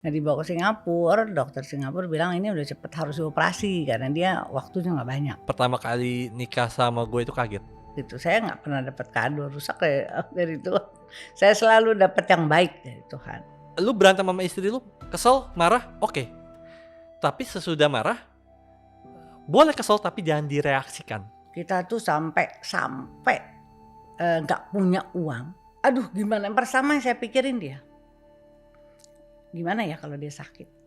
Nah dibawa ke Singapura, dokter Singapura bilang ini udah cepet harus dioperasi karena dia waktunya nggak banyak, Pertama kali nikah sama gue itu kaget. gitu. Saya nggak pernah dapat kado rusak dari Tuhan. Saya selalu dapat yang baik dari Tuhan. Lu berantem sama istri lu, kesel, marah, oke. Tapi sesudah marah, boleh kesel tapi jangan direaksikan. Kita tuh sampai sampai, nggak punya uang, aduh gimana, yang pertama yang saya pikirin dia, gimana ya kalau dia sakit.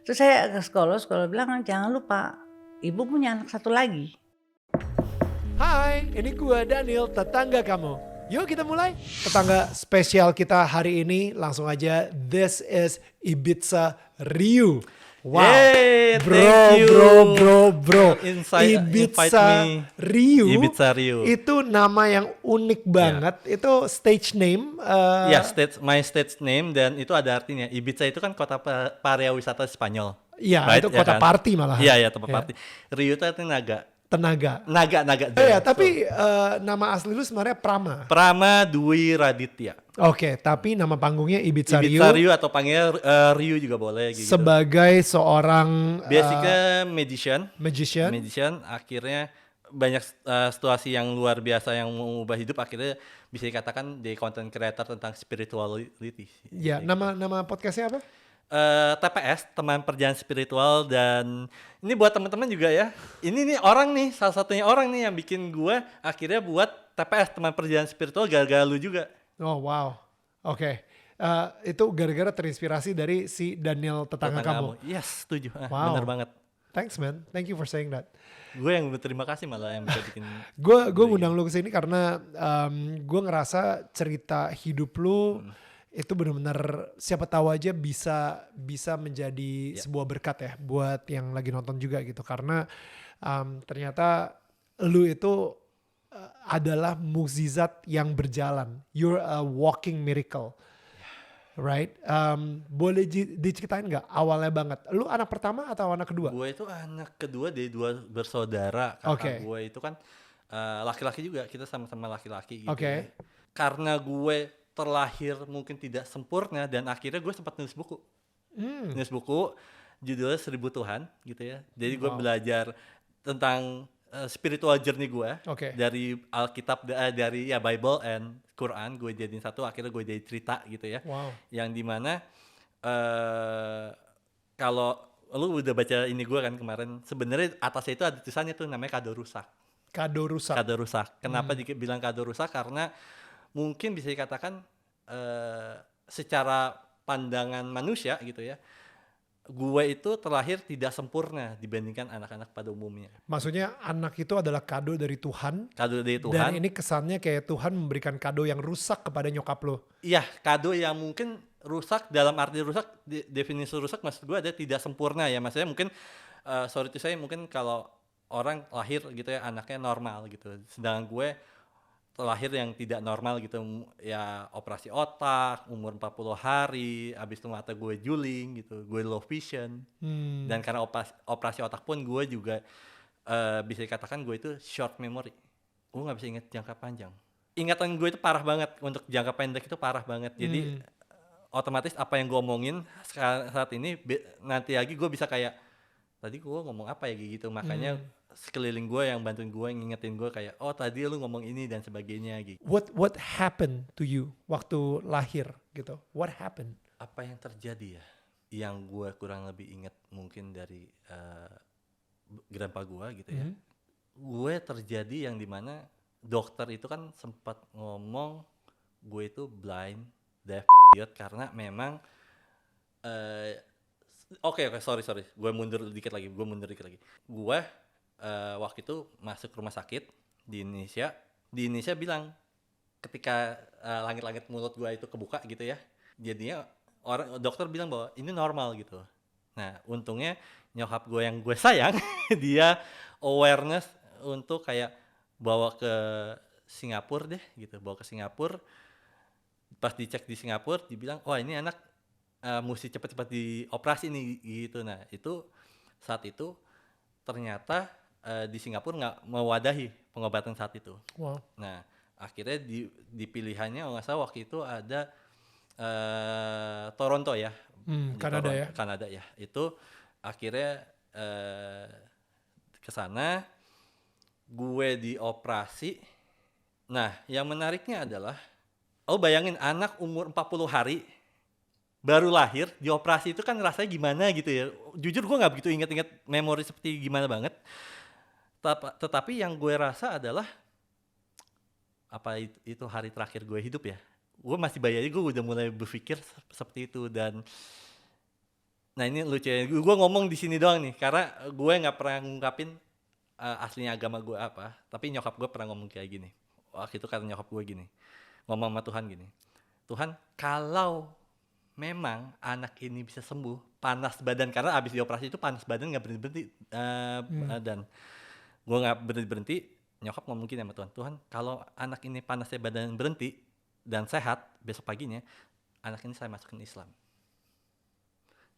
Terus saya ke sekolah bilang, "Jangan lupa, ibu punya anak satu lagi." Hai, ini gua Daniel, tetangga kamu. Yuk kita mulai. Tetangga spesial kita hari ini, langsung aja. This is Ibiza Ryu. Wow, Hey, bro, thank you. bro. Invite me. Ryu. Ibiza Ryu. Itu nama yang unik banget. Itu stage name. Ya, my stage name, dan itu ada artinya. Ibiza itu kan kota pariwisata Spanyol. Iya, Right, itu kota kan? party malahan. Iya, tempat party. Ryu itu artinya naga. Tenaga. Naga. Iya, tapi nama asli lu sebenarnya Prama. Prama Dwi Raditya. Oke, tapi nama panggungnya Ibiza Ryu. Ibiza Ryu atau panggil Ryu juga boleh gitu. Sebagai seorang Basicnya magician, akhirnya banyak situasi yang luar biasa yang mengubah hidup, akhirnya bisa dikatakan jadi content creator tentang spirituality. ya, nama podcastnya apa? TPS, teman perjalanan spiritual. Dan ini buat teman-teman juga ya. Ini nih orang nih, salah satunya orang nih yang bikin gue akhirnya buat TPS, teman perjalanan spiritual, gara-gara lu juga. Oh wow, oke. Itu gara-gara terinspirasi dari si Daniel tetangga kamu. Yes, setuju. Wow. Bener banget. Thanks man, thank you for saying that. Gue yang berterima kasih malah yang bisa bikin. Gue ngundang lu kesini karena gue ngerasa cerita hidup lu itu benar-benar siapa tahu aja bisa menjadi sebuah berkat ya buat yang lagi nonton juga gitu, karena ternyata lu itu adalah mukjizat yang berjalan. You're a walking miracle, right? Boleh diceritain nggak awalnya banget? Lu anak pertama atau anak kedua? Gue itu anak kedua dari dua bersaudara. Kakak gue itu kan laki-laki juga, kita sama-sama laki-laki gitu. Oke. Karena gue terlahir mungkin tidak sempurna, dan akhirnya gue sempat nulis buku. Nulis buku judulnya 1000 Tuhan gitu ya. Jadi gue belajar tentang spiritual journey gue dari Alkitab, dari ya Bible and Quran, gue jadiin satu, akhirnya gue jadi cerita gitu ya. Yang dimana kalau lu udah baca ini gue kan kemarin, sebenarnya atasnya itu ada tulisannya tuh, namanya kado rusak. Kado rusak. Kenapa dibilang kado rusak? Karena mungkin bisa dikatakan secara pandangan manusia gitu ya, gue itu terlahir tidak sempurna dibandingkan anak-anak pada umumnya. Maksudnya anak itu adalah kado dari Tuhan. Kado dari Tuhan. Dan ini kesannya kayak Tuhan memberikan kado yang rusak kepada nyokap lo. Iya, kado yang mungkin rusak, dalam arti rusak, definisi rusak maksud gue ada tidak sempurna ya. Maksudnya mungkin sorry to say, mungkin kalau orang lahir gitu ya anaknya normal gitu, sedangkan gue lahir yang tidak normal gitu ya, operasi otak umur 40 hari, abis itu mata gue juling gitu, gue low vision. Dan karena operasi otak pun gue juga bisa dikatakan gue itu short memory, gue gak bisa ingat jangka panjang. Ingatan gue itu parah banget, untuk jangka pendek itu parah banget. Jadi otomatis apa yang gue omongin saat ini nanti lagi gue bisa kayak, tadi gue ngomong apa ya gitu. Makanya sekeliling gue yang bantuin gue, ngingetin gue kayak, oh tadi lu ngomong ini dan sebagainya gitu. What happened to you waktu lahir gitu? What happened? Apa yang terjadi ya? Yang gue kurang lebih inget mungkin dari grandpa gue gitu ya. Gue terjadi yang dimana dokter itu kan sempat ngomong gue itu blind, deaf, karena memang Oke, sorry. Gue mundur dikit lagi. Gue waktu itu masuk rumah sakit di Indonesia. Di Indonesia bilang ketika langit-langit mulut gue itu kebuka gitu ya. Jadinya dokter bilang bahwa ini normal gitu. Nah, untungnya nyokap gue yang gue sayang, dia awareness untuk kayak bawa ke Singapura deh gitu. Bawa ke Singapura. Pas dicek di Singapura, dibilang, wah ini anak mesti cepat-cepat dioperasi nih gitu. Nah itu saat itu ternyata di Singapura nggak mewadahi pengobatan saat itu. Nah akhirnya di pilihannya nggak salah waktu itu ada Toronto ya, di Kanada ya. Kanada ya. Itu akhirnya ke sana, gue dioperasi. Nah, yang menariknya adalah, bayangin anak umur 40 hari baru lahir dioperasi, itu kan rasanya gimana gitu ya. Jujur gue nggak begitu inget-inget memori seperti gimana banget. Tetapi yang gue rasa adalah itu hari terakhir gue hidup ya. Gue masih bayi aja gue udah mulai berpikir seperti itu. Dan nah ini lucu ya, gue ngomong di sini doang nih karena gue nggak pernah ngungkapin aslinya agama gue apa. Tapi nyokap gue pernah ngomong kayak gini. Waktu itu kata nyokap gue gini, ngomong sama Tuhan gini, Tuhan, kalau memang anak ini bisa sembuh, panas badan, karena abis dioperasi itu panas badan nggak berhenti-berhenti, dan gue nggak berhenti-berhenti. Nyokap ngomong gini sama Tuhan, Tuhan, kalau anak ini panasnya badan berhenti dan sehat, besok paginya anak ini saya masukin Islam.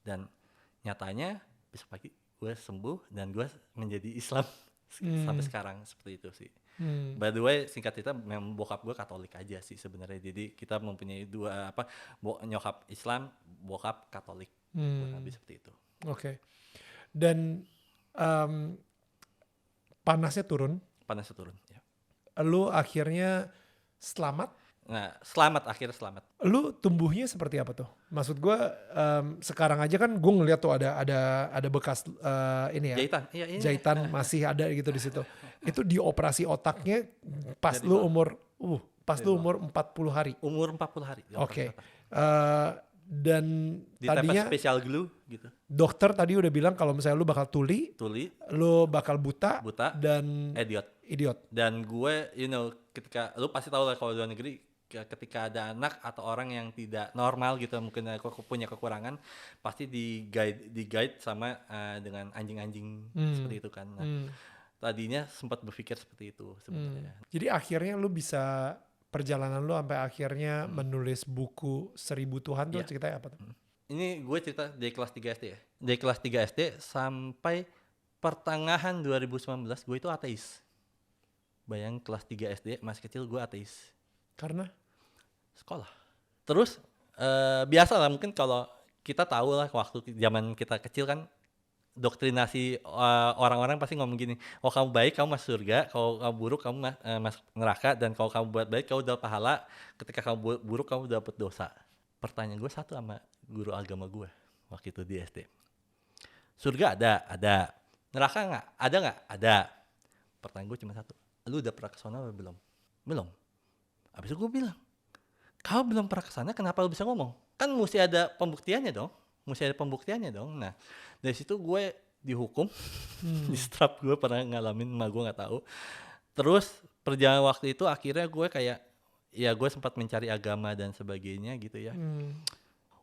Dan nyatanya besok pagi gue sembuh dan gue menjadi Islam sampai sekarang, seperti itu sih. By the way, singkat cerita, memang bokap gue Katolik aja sih sebenarnya. Jadi kita mempunyai dua nyokap Islam, bokap Katolik. Kurang lebih seperti itu. Oke. Dan panasnya turun. Panasnya turun. Ya. Lu akhirnya selamat. Nah, akhirnya selamat. Lu tumbuhnya seperti apa tuh? Maksud gue sekarang aja kan gue ngeliat tuh ada bekas ini ya. Jahitan. Iya, jahitan masih ada gitu di situ. Itu dioperasi otaknya pas Jadi lu umur 40 hari. Umur 40 hari. Oke. Dan ditempel tadinya special glue gitu. dokter tadi udah bilang kalau misalnya lu bakal tuli, lu bakal buta dan idiot. Dan gue, ketika lu pasti tahu lah kalau di luar negeri, ketika ada anak atau orang yang tidak normal gitu, mungkin punya kekurangan, pasti di guide sama dengan anjing-anjing seperti itu kan. Nah, tadinya sempat berpikir seperti itu sebenarnya. Jadi akhirnya lu bisa, perjalanan lu sampai akhirnya menulis buku 1000 Tuhan tuh ceritanya apa tuh? Ini gue cerita dari kelas 3 SD ya. Dari kelas 3 SD sampai pertengahan 2019 gue itu ateis. Bayang kelas 3 SD masih kecil gue ateis. Karena? Sekolah. Terus biasa lah, mungkin kalau kita tahu lah waktu zaman kita kecil kan, doktrinasi orang-orang pasti ngomong gini, kalau kamu baik kamu masuk surga, kalau kamu buruk kamu masuk neraka, dan kalau kamu buat baik kamu dapat pahala, ketika kamu buruk kamu dapat dosa. Pertanyaan gue satu sama guru agama gue waktu itu di SD. Surga ada. Neraka nggak? Ada nggak? Ada. Pertanyaan gue cuma satu. Lu udah pernah kesana atau belum? Belum. Abis itu gue bilang, kau belum pernah kesana, kenapa lu bisa ngomong? Kan mesti ada pembuktiannya dong. Nah, dari situ gue dihukum, di strap, gue pernah ngalamin, mah gue nggak tahu. Terus perjalanan waktu itu akhirnya gue kayak, ya gue sempat mencari agama dan sebagainya gitu ya.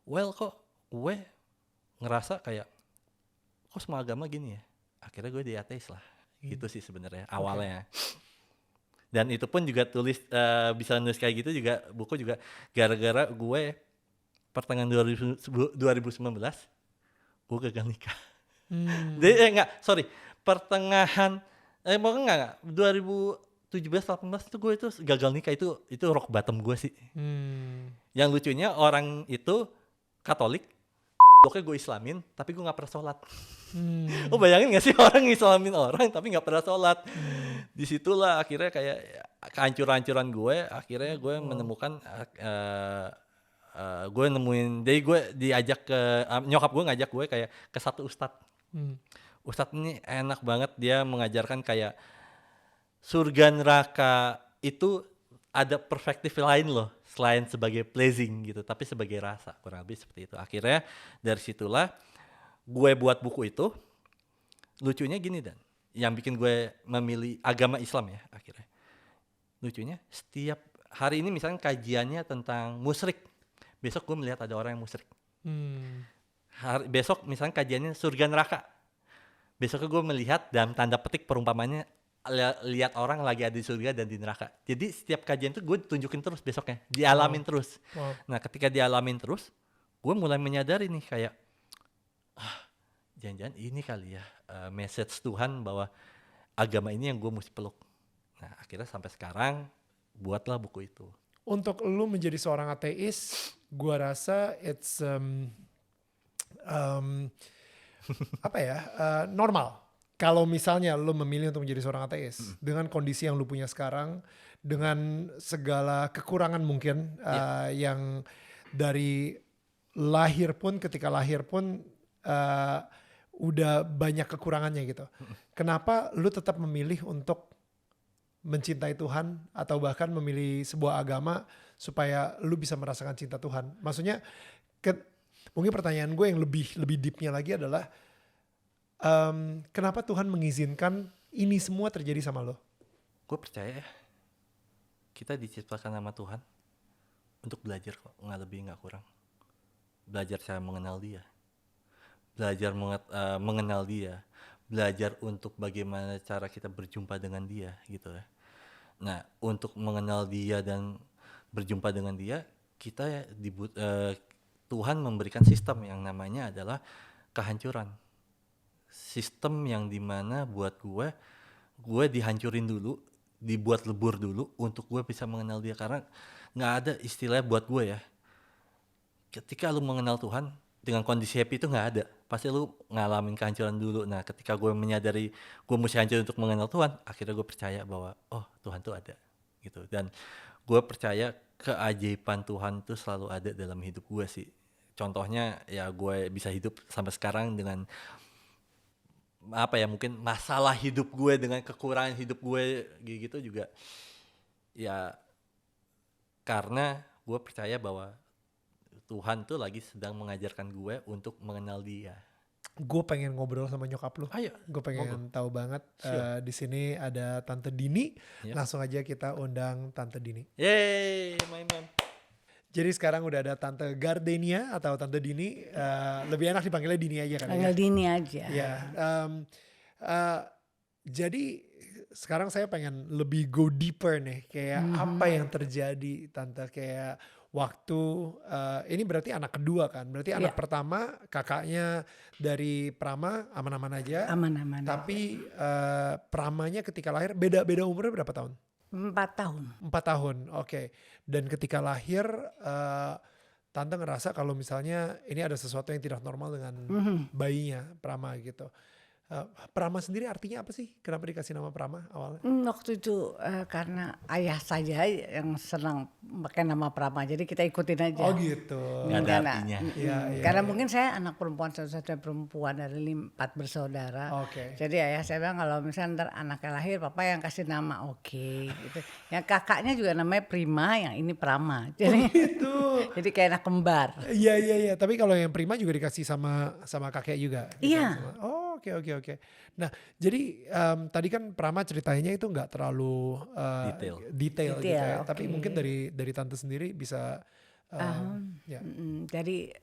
Well, kok gue ngerasa kayak, kok semua agama gini ya? Akhirnya gue di ateis lah. Gitu sih sebenarnya awalnya. Dan itu pun juga bisa nulis kayak gitu juga, buku juga gara-gara gue pertengahan 2019 gue gagal nikah. Pertengahan 2017-18 itu gue itu gagal nikah, itu rock bottom gue sih. Yang lucunya orang itu Katolik, pokoknya gue Islamin, tapi gue nggak pernah sholat. Lo bayangin nggak sih orang Islamin orang tapi nggak pernah sholat? Disitulah akhirnya kayak kehancuran gue. Akhirnya gue menemukan, gue nemuin, jadi gue diajak ke nyokap gue ngajak gue kayak ke satu ustadz. Ustadz ini enak banget, dia mengajarkan kayak surga neraka itu ada perspektif lain loh, selain sebagai pleasing gitu, tapi sebagai rasa, kurang lebih seperti itu. Akhirnya dari situlah gue buat buku itu. Lucunya gini, Dan, yang bikin gue memilih agama Islam ya akhirnya. Lucunya setiap hari ini misalnya kajiannya tentang musyrik, besok gue melihat ada orang yang musyrik. Besok misalnya kajiannya surga neraka, besoknya gue melihat dalam tanda petik perumpamannya lihat orang lagi ada di surga dan di neraka. Jadi setiap kajian itu gue tunjukin terus besoknya, dialamin terus. Nah ketika dialamin terus, gue mulai menyadari nih kayak, jangan-jangan ini kali ya message Tuhan bahwa agama ini yang gue mesti peluk. Nah akhirnya sampai sekarang buatlah buku itu. Untuk lu menjadi seorang ateis, gue rasa it's em, apa ya, normal. Kalau misalnya lo memilih untuk menjadi seorang ateis dengan kondisi yang lo punya sekarang, dengan segala kekurangan mungkin yang dari lahir pun, ketika lahir pun udah banyak kekurangannya gitu. Kenapa lo tetap memilih untuk mencintai Tuhan atau bahkan memilih sebuah agama supaya lo bisa merasakan cinta Tuhan? Maksudnya mungkin pertanyaan gue yang lebih deepnya lagi adalah kenapa Tuhan mengizinkan ini semua terjadi sama lo? Gue percaya ya, kita diciptakan sama Tuhan untuk belajar kok, nggak lebih nggak kurang. Belajar cara mengenal Dia, belajar mengenal Dia, belajar untuk bagaimana cara kita berjumpa dengan Dia gitu ya. Nah, untuk mengenal Dia dan berjumpa dengan Dia, kita Tuhan memberikan sistem yang namanya adalah kehancuran. Sistem yang dimana buat gue dihancurin dulu, dibuat lebur dulu untuk gue bisa mengenal Dia. Karena nggak ada istilah buat gue ya, ketika lu mengenal Tuhan dengan kondisi happy itu nggak ada, pasti lu ngalamin kehancuran dulu. Nah, ketika gue menyadari gue mesti hancur untuk mengenal Tuhan, akhirnya gue percaya bahwa oh, Tuhan tuh ada gitu. Dan gue percaya keajaiban Tuhan tuh selalu ada dalam hidup gue sih. Contohnya ya gue bisa hidup sampai sekarang dengan apa ya, mungkin masalah hidup gue, dengan kekurangan hidup gue gitu juga ya, karena gue percaya bahwa Tuhan tuh lagi sedang mengajarkan gue untuk mengenal Dia. Gue pengen ngobrol sama nyokap lu. Ayo, Gue pengen tahu banget. Siap. Di sini ada Tante Dini. Ya. Langsung aja kita undang Tante Dini. Yeay, main. Jadi sekarang udah ada Tante Gardenia atau Tante Dini. Lebih enak dipanggilnya Dini aja kan? Panggil Dini aja. Ya. Jadi sekarang saya pengen lebih go deeper nih. Kayak apa yang terjadi Tante, kayak waktu ini berarti anak kedua kan? Berarti anak pertama kakaknya dari Prama aman-aman aja. Aman-aman. Tapi Pramanya ketika lahir beda umurnya berapa tahun? 4 tahun. 4 tahun, oke. Dan ketika lahir, Tante ngerasa kalau misalnya ini ada sesuatu yang tidak normal dengan bayinya, Prama gitu. Prama sendiri artinya apa sih? Kenapa dikasih nama Prama awalnya? Waktu itu karena ayah saja yang senang pakai nama Prama, jadi kita ikutin aja. Oh gitu. Nggak ada Karena, artinya. karena mungkin saya anak perempuan, satu-satunya perempuan dari 4 bersaudara. Oke. Jadi ayah saya bilang kalau misalnya ntar anaknya lahir, papa yang kasih nama, oke. Gitu. Yang kakaknya juga namanya Prima, yang ini Prama. Jadi, Gitu. jadi kayak anak kembar. Iya. Tapi kalau yang Prima juga dikasih sama kakek juga. Gitu. Iya. Oh, oke. Nah, jadi tadi kan Prama ceritanya itu nggak terlalu detail gitu ya. Oke. Tapi mungkin dari Tante sendiri bisa. Ya. Jadi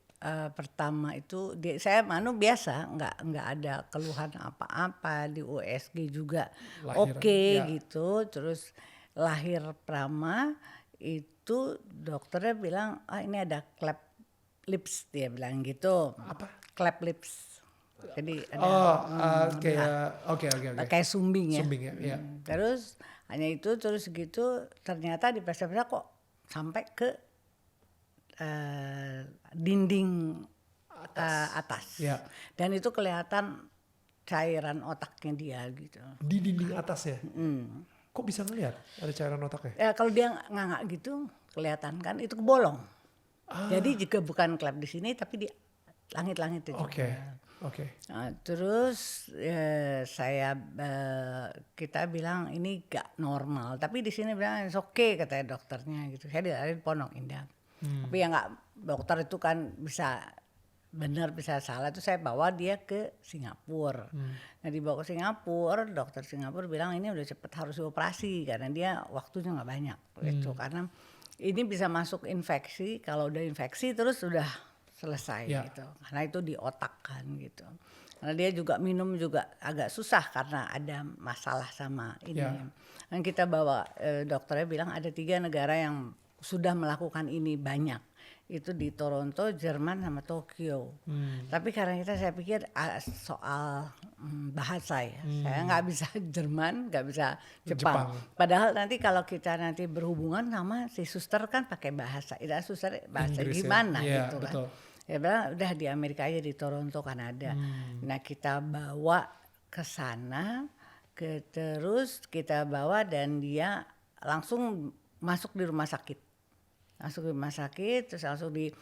pertama itu saya biasa, nggak ada keluhan apa-apa, di USG juga Lahiran, oke ya. gitu. Terus lahir Prama itu dokternya bilang ini ada cleft lips, dia bilang gitu. Apa? Cleft lips. Jadi ada kayak oke. kayak sumbing ya. Sumbing ya, iya. Terus hanya itu, terus gitu ternyata di periksa kok sampai ke dinding atas. Ya. Dan itu kelihatan cairan otaknya dia gitu. Di dinding atas ya? Kok bisa ngeliat ada cairan otaknya? Ya, kalau dia nganga gitu kelihatan kan itu kebolong. Jadi juga bukan klep di sini tapi di langit-langit itu. Oke. Nah, terus kita bilang ini gak normal, tapi di sini bilang it's okay katanya dokternya gitu. Saya di Pondok Indah. Tapi ya nggak, dokter itu kan bisa benar bisa salah, itu saya bawa dia ke Singapura. Nah dibawa ke Singapura, dokter Singapura bilang ini udah cepet harus dioperasi karena dia waktunya nggak banyak gitu, karena ini bisa masuk infeksi, kalau udah infeksi terus udah selesai gitu, karena itu di otak kan gitu. Karena dia juga minum juga agak susah karena ada masalah sama ini. Dan kita bawa, dokternya bilang ada 3 negara yang sudah melakukan ini banyak. Itu di Toronto, Jerman sama Tokyo. Tapi karena saya pikir soal bahasa ya, saya nggak bisa Jerman, nggak bisa Jepang. Padahal nanti kalau kita nanti berhubungan sama si suster kan pakai bahasa, suster bahasa Inggris gimana gitu kan. Dia bilang udah di Amerika aja, di Toronto, Kanada. Nah kita bawa ke sana, terus kita bawa dan dia langsung masuk di rumah sakit. Masuk di rumah sakit, terus langsung di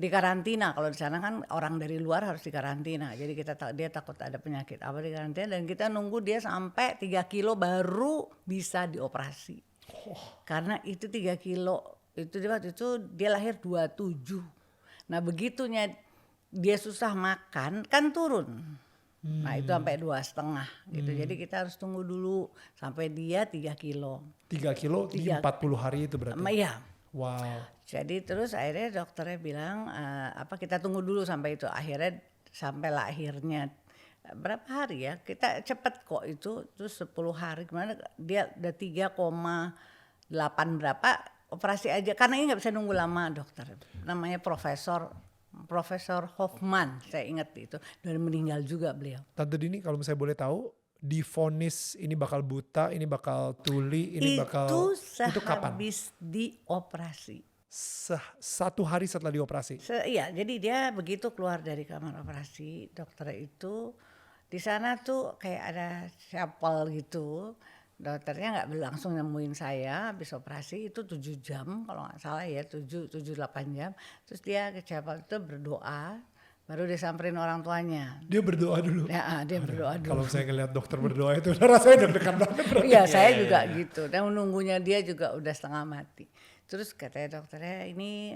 karantina. Kalau di sana kan orang dari luar harus di karantina. Jadi dia takut ada penyakit apa di karantina, dan kita nunggu dia sampai 3 kilo baru bisa dioperasi. Karena itu 3 kilo itu waktu itu dia lahir 27. Nah begitunya dia susah makan kan turun. Nah itu sampai 2,5 gitu. Jadi kita harus tunggu dulu sampai dia 3 kilo. 3 kilo di 40 hari itu berarti? Iya. Wow. Jadi terus akhirnya dokternya bilang kita tunggu dulu sampai itu. Akhirnya sampai lahirnya berapa hari ya? Kita cepet kok itu. Terus 10 hari kemana dia udah 3,8 berapa operasi aja. Karena ini nggak bisa nunggu lama dokter. Namanya Profesor Hoffman, saya ingat itu. Dan meninggal juga beliau. Tante Dini kalau misalnya boleh tahu, divonis ini bakal buta, ini bakal tuli, ini bakal itu kapan? Sehabis dioperasi. 1 hari setelah dioperasi? Iya, jadi dia begitu keluar dari kamar operasi, dokter itu di sana tuh kayak ada chapel gitu. Dokternya nggak langsung nemuin saya habis operasi itu 7 jam kalau nggak salah ya, 7-8 jam. Terus dia ke chapel itu berdoa, baru dia samperin orang tuanya. Dia berdoa dulu? Ya, dia berdoa dulu. Kalau saya ngeliat dokter berdoa itu rasanya deg-degan banget. Iya, saya juga gitu. Dan menunggunya dia juga udah setengah mati. Terus katanya dokternya ini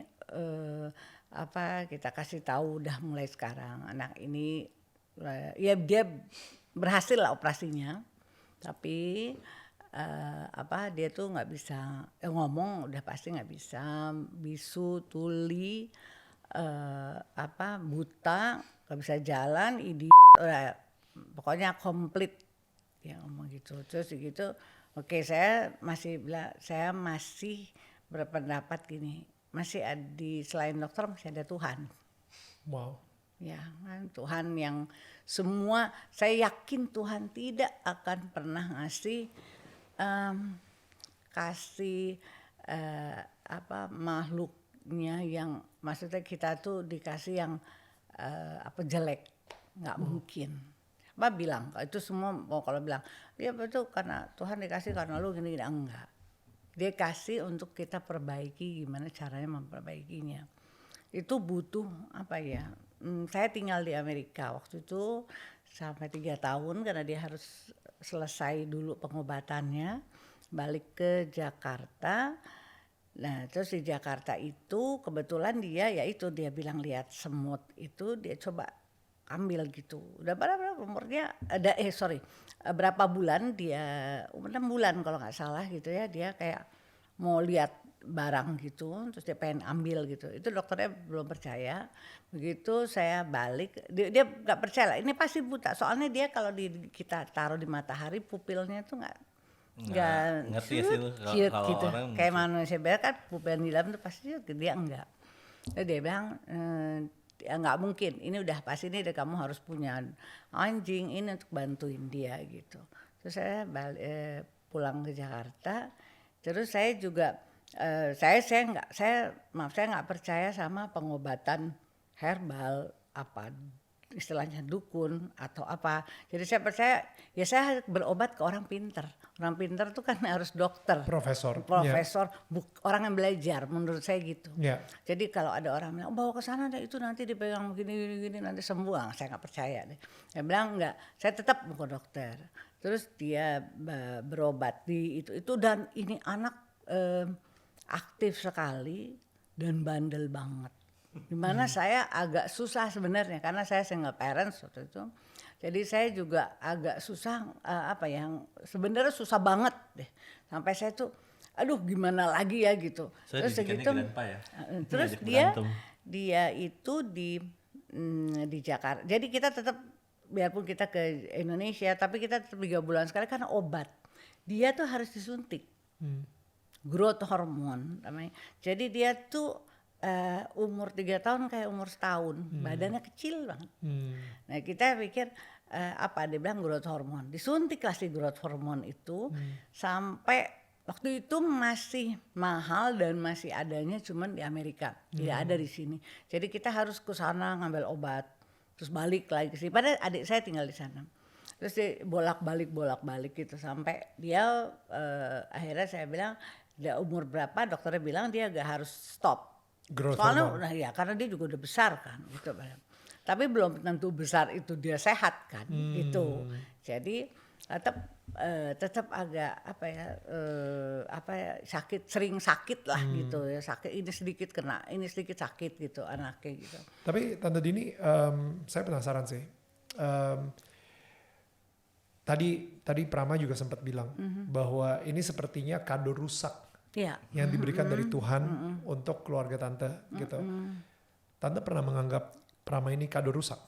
kita kasih tahu udah mulai sekarang anak ini ya dia berhasil lah operasinya, tapi dia tuh nggak bisa ngomong, udah pasti nggak bisa, bisu, tuli, buta, nggak bisa jalan, pokoknya komplit ya ngomong gitu. Terus gitu, oke, saya masih berpendapat gini, masih selain dokter masih ada Tuhan. Wow. Ya kan, Tuhan yang semua, saya yakin Tuhan tidak akan pernah kasih makhluknya yang, maksudnya kita tuh dikasih yang jelek, nggak mungkin. Bilang itu semua kalau bilang dia betul karena Tuhan dikasih karena lu gini enggak. Dia kasih untuk kita perbaiki, gimana caranya memperbaikinya. Itu butuh saya tinggal di Amerika waktu itu sampai 3 tahun karena dia harus selesai dulu pengobatannya, balik ke Jakarta. Nah terus di Jakarta itu kebetulan dia bilang lihat semut itu, dia coba ambil gitu. Udah berapa umurnya berapa bulan dia, 6 bulan kalau nggak salah gitu ya, dia kayak mau lihat barang gitu, terus dia pengen ambil gitu. Itu dokternya belum percaya. Begitu saya balik, dia nggak percaya lah, ini pasti buta. Soalnya dia kalau kita taruh di matahari pupilnya tuh nggak ngerti sih lu kalau gitu. orang Kayak manusia biasa kan pupil di dalam tuh pasti dia enggak. Jadi dia bilang nggak mungkin, ini udah pasti ini kamu harus punya anjing ini untuk bantuin dia gitu. Terus saya pulang ke Jakarta, terus saya juga saya nggak percaya sama pengobatan herbal istilahnya dukun atau apa. Jadi saya percaya ya saya berobat ke orang pintar. Orang pintar tuh kan harus dokter, Profesor, orang yang belajar, menurut saya gitu. Yeah. Jadi kalau ada orang bilang bawa ke sana deh, itu nanti dipegang gini nanti sembuh, saya nggak percaya deh. Saya bilang enggak, saya tetap bukan dokter. Terus dia berobat di itu dan ini anak aktif sekali dan bandel banget. Dimana saya agak susah sebenarnya karena saya single parents waktu itu. Jadi saya juga agak susah sebenarnya susah banget deh. Sampai saya tuh aduh gimana lagi ya gitu. Saya terus segitu ya? Terus dia itu di Jakarta. Jadi kita tetap biarpun kita ke Indonesia tapi kita tetap 3 bulan sekali karena obat. Dia tuh harus disuntik. Growth hormone namanya. Jadi dia tuh umur 3 tahun kayak umur setahun, badannya kecil banget. Nah kita pikir dia bilang growth hormone, disuntiklah si growth hormone itu sampai Waktu itu masih mahal dan masih adanya cuman di Amerika, tidak ada di sini. Jadi kita harus ke sana ngambil obat, terus balik lagi ke sini. Padahal adik saya tinggal di sana. Terus dia bolak-balik gitu sampai dia akhirnya saya bilang, dia umur berapa? Dokternya bilang dia agak harus stop. Growth Soalnya hormone. udah ya karena dia juga udah besar kan gitu. Tapi belum tentu besar itu dia sehat kan gitu. Jadi tetap agak sakit, sering sakit lah gitu ya, sakit ini sedikit kena, ini sedikit sakit gitu anaknya gitu. Tapi Tante Dini, saya penasaran sih. Tadi Prama juga sempat bilang bahwa ini sepertinya kado rusak Iya. yang diberikan dari Tuhan untuk keluarga Tante gitu. Tante pernah menganggap Prama ini kado rusak?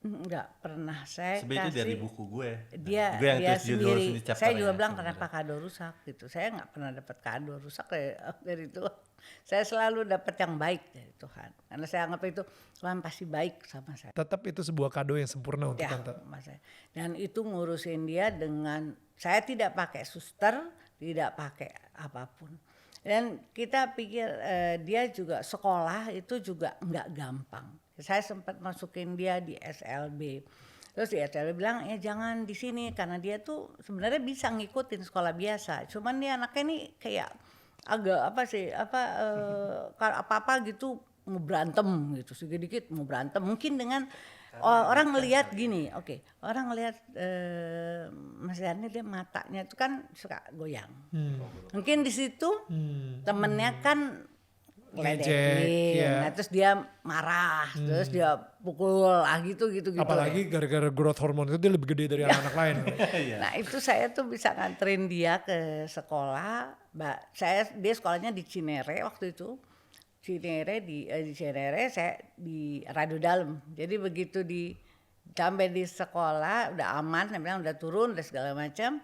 Enggak pernah saya Sebenarnya itu dari kasih buku gue. dia Gue yang dia tulis judul sendiri. sini chapter Saya juga ya, bilang sebenarnya. kenapa kado rusak gitu. Saya nggak pernah dapat kado rusak dari Tuhan. Saya selalu dapat yang baik dari Tuhan. Karena saya anggap itu Tuhan pasti baik sama saya. Tetap itu sebuah kado yang sempurna untuk Ya, Tante. sama saya. Dan itu ngurusin dia dengan saya tidak pakai suster, tidak pakai apapun. Dan kita pikir dia juga sekolah itu juga nggak gampang. Saya sempat masukin dia di SLB. Terus di SLB bilang ya jangan di sini karena dia tuh sebenarnya bisa ngikutin sekolah biasa. Cuman dia anaknya nih kayak agak apa gitu mau berantem gitu, sedikit mau berantem. Mungkin dengan orang ngelihat gini, orang ngelihat Mas Yani dia matanya itu kan suka goyang. Mungkin di situ temennya kan Ngejek, ngeledekin, ya. nah, terus dia marah, terus dia pukul gitu. Apalagi gara-gara growth hormone itu dia lebih gede dari anak-anak lain. Nah itu saya tuh bisa nganterin dia ke sekolah. Dia sekolahnya di Cinere waktu itu. Di Cinere saya di Radu Dalam. Jadi begitu sampai di sekolah udah aman, saya bilang udah turun udah segala macam.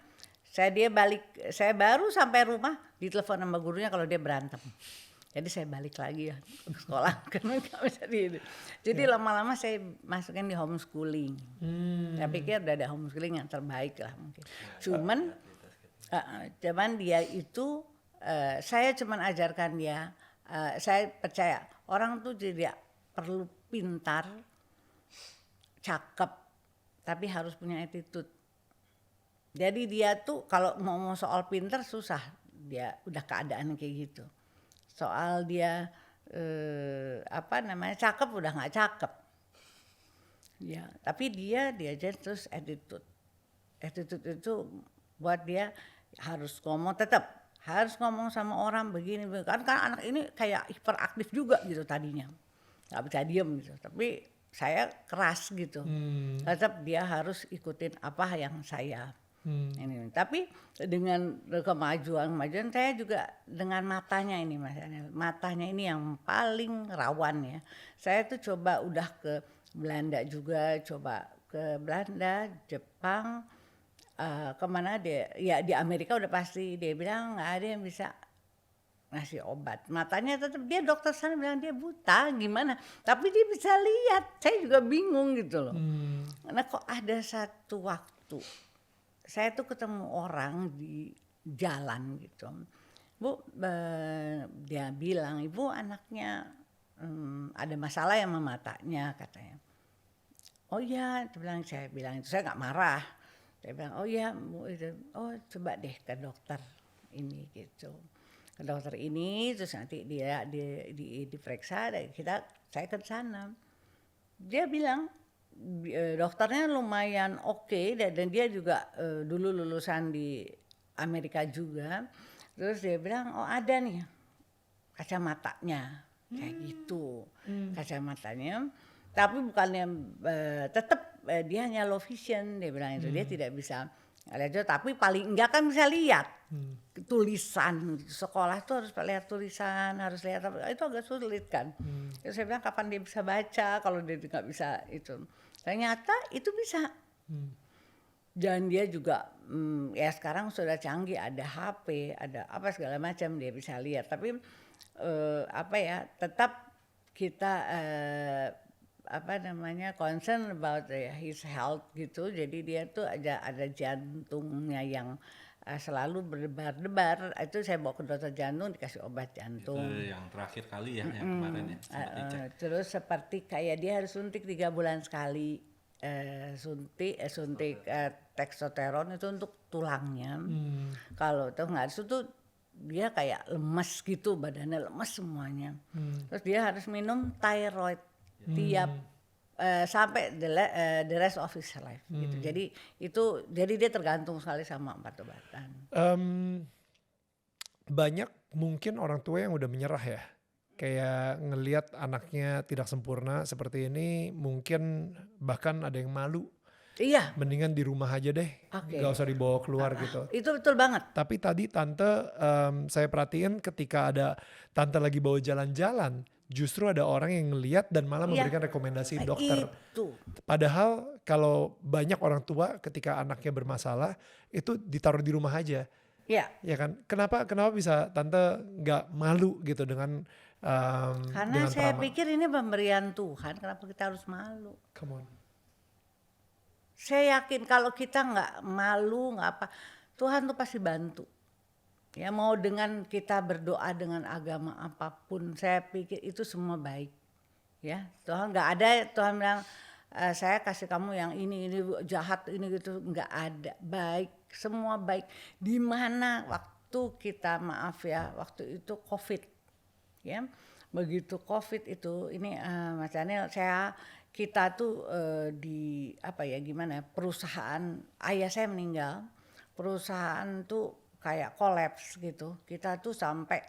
Saya baru sampai rumah ditelepon sama gurunya kalau dia berantem. Jadi saya balik lagi ya ke sekolah karena nggak bisa Jadi lama-lama saya masukin di homeschooling. Saya pikir udah ada homeschooling yang terbaik lah mungkin. Cuman dia itu saya cuman ajarkan dia. Saya percaya orang tuh tidak perlu pintar, cakep, tapi harus punya attitude. Jadi dia tuh kalau mau soal pintar susah, dia udah keadaan kayak gitu. Soal dia cakep udah nggak cakep. Ya, tapi dia aja terus attitude. Attitude itu buat dia harus ngomong sama orang begini. Kan anak ini kayak hiperaktif juga gitu tadinya. Nggak bisa diem gitu. Tapi saya keras gitu. Tetap dia harus ikutin apa yang saya ini. Tapi dengan kemajuan saya juga dengan matanya ini Mas Anil. Matanya ini yang paling rawan ya. Saya tuh coba udah ke Belanda juga, coba ke Belanda, Jepang, kemana dia? Ya di Amerika udah pasti dia bilang nggak ada yang bisa ngasih obat. Matanya tetap dia dokter sana bilang dia buta gimana? Tapi dia bisa lihat. Saya juga bingung gitu loh. Nah kok ada satu waktu saya tuh ketemu orang di jalan gitu. Bu, dia bilang, ibu anaknya ada masalah yang sama matanya katanya. Oh iya, saya bilang itu, saya nggak marah. Saya bilang, oh iya, Bu, oh coba deh ke dokter ini gitu. Ke dokter ini, terus nanti dia diperiksa, saya ke sana. Dia bilang, dokternya lumayan oke, dan dia juga dulu lulusan di Amerika juga. Terus dia bilang oh ada nih kacamatanya kayak gitu kacamatanya, tapi bukannya tetap dia hanya low vision, dia bilang itu dia tidak bisa lihat, tapi paling enggak kan bisa lihat tulisan. Sekolah tuh harus lihat tulisan, harus lihat itu agak sulit kan. Terus saya bilang kapan dia bisa baca kalau dia nggak bisa itu. Ternyata itu bisa. Dan dia juga ya sekarang sudah canggih, ada HP, ada apa segala macam dia bisa lihat. Tapi tetap kita concern about his health gitu. Jadi dia tuh ada jantungnya yang selalu berdebar-debar. Itu saya bawa ke dokter jantung, dikasih obat jantung. Itu yang terakhir kali ya, yang kemarin ya sempat dicek. Terus seperti kayak dia harus suntik 3 bulan sekali, suntik tekstoteron itu untuk tulangnya. Kalau tuh nggak itu tuh dia kayak lemes gitu, badannya lemes semuanya. Terus dia harus minum thyroid tiap sampai the rest of his life gitu. Jadi dia tergantung sekali sama obat-obatan. Banyak mungkin orang tua yang udah menyerah ya, kayak ngelihat anaknya tidak sempurna seperti ini, mungkin bahkan ada yang malu. Iya. Mendingan di rumah aja deh, gak usah dibawa keluar gitu. Itu betul banget. Tapi tadi tante, saya perhatiin ketika ada tante lagi bawa jalan-jalan, justru ada orang yang ngeliat dan malah memberikan rekomendasi dokter. Itu. Padahal kalau banyak orang tua ketika anaknya bermasalah itu ditaruh di rumah aja. Iya. Ya kan? Kenapa bisa tante nggak malu gitu dengan Karena dengan saya trauma? pikir ini pemberian Tuhan, kenapa kita harus malu? Come on. Saya yakin kalau kita nggak malu, nggak apa, Tuhan tuh pasti bantu. Ya mau dengan kita berdoa dengan agama apapun, saya pikir itu semua baik. Ya Tuhan nggak ada, Tuhan bilang saya kasih kamu yang ini jahat ini gitu, nggak ada. Baik, semua baik. Di mana waktu kita maaf ya, waktu itu COVID, ya begitu COVID itu ini Mas Daniel, kita tuh di apa ya gimana, perusahaan ayah saya meninggal, perusahaan tuh kayak kolaps gitu. Kita tuh sampai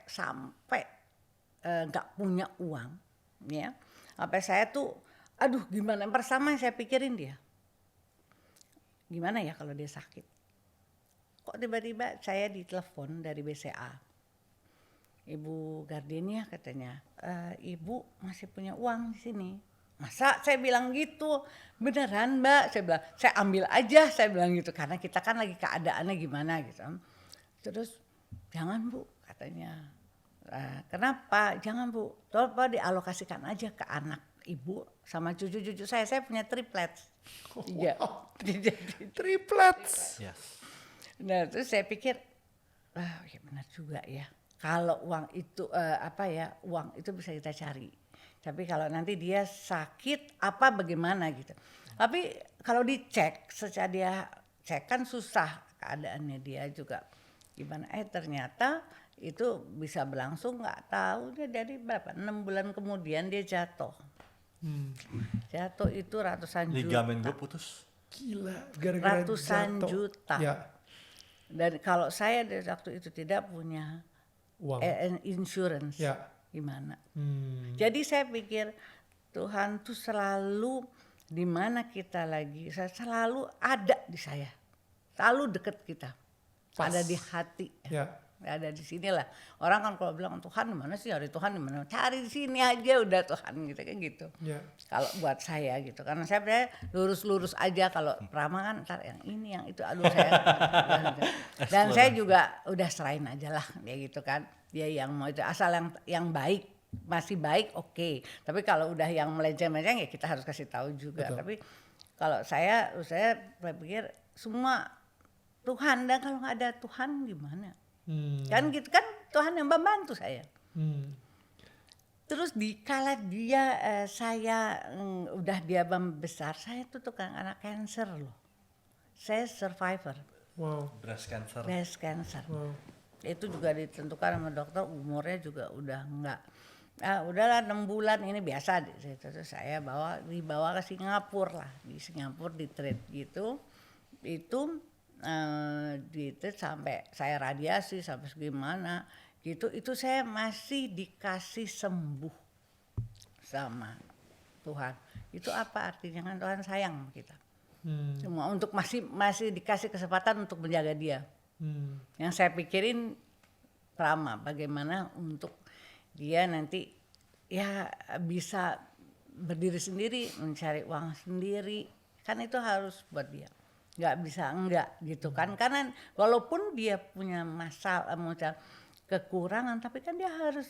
nggak punya uang, ya. Sampai saya tuh, aduh gimana? Pertama yang saya pikirin dia, gimana ya kalau dia sakit? Kok tiba-tiba saya ditelepon dari BCA, Ibu Gardenia katanya, Ibu masih punya uang di sini. Masa saya bilang gitu, beneran Mbak? Saya bilang, saya ambil aja, saya bilang gitu, karena kita kan lagi keadaannya gimana gitu. Terus jangan Bu katanya, kenapa? Jangan Bu, coba dialokasikan aja ke anak Ibu sama cucu-cucu saya punya triplets. Iya. Triplets. Yes. Nah terus saya pikir, ya benar juga ya. Kalau uang itu uang itu bisa kita cari. Tapi kalau nanti dia sakit apa bagaimana gitu. Tapi kalau dicek, secara dia cek kan susah keadaannya dia juga gimana. Ternyata itu bisa berlangsung nggak tahu dia dari berapa 6 bulan kemudian dia jatuh. Jatuh itu ratusan juta. Ligamen gue putus. Gila, gara-gara Ratusan jatuh. juta. Ya, Dan kalau saya dari waktu itu tidak punya uang. insurance, Ya. gimana? Jadi saya pikir Tuhan tuh selalu di mana kita lagi, selalu ada di saya, selalu deket kita, ada di hati, Ya. ada di sinilah. Orang kan kalau bilang Tuhan di mana sih, hari Tuhan di mana? Cari di sini aja udah Tuhan gitu kan gitu. Ya. Kalau buat saya gitu, karena saya lurus-lurus aja, kalau Prama kan ntar yang ini yang itu, aduh saya. Dan saya juga udah serahin aja lah ya gitu kan, dia yang mau itu asal yang baik, masih baik oke. Tapi kalau udah yang melenceng-melenceng ya kita harus kasih tahu juga. Betul. Tapi kalau saya pikir semua Tuhan, dan kalau nggak ada Tuhan gimana? Kan gitu kan, Tuhan yang membantu saya. Terus dikala dia udah dia membesar, saya tuh tukang anak cancer loh. Saya survivor Wow. Breast cancer. breast cancer. Wow. Itu juga ditentukan sama dokter, umurnya juga udah enggak. Udahlah 6 bulan ini biasa. Terus saya dibawa ke Singapura lah. Di Singapura di treat gitu. Itu di treat sampai saya radiasi sampai segimana gitu. Itu saya masih dikasih sembuh sama Tuhan. Itu apa artinya? Kan Tuhan sayang sama kita. Semua untuk masih dikasih kesempatan untuk menjaga dia. Yang saya pikirin Prama, bagaimana untuk dia nanti ya bisa berdiri sendiri, mencari uang sendiri, kan itu harus buat dia. Nggak bisa enggak gitu kan, karena walaupun dia punya masalah, kekurangan, tapi kan dia harus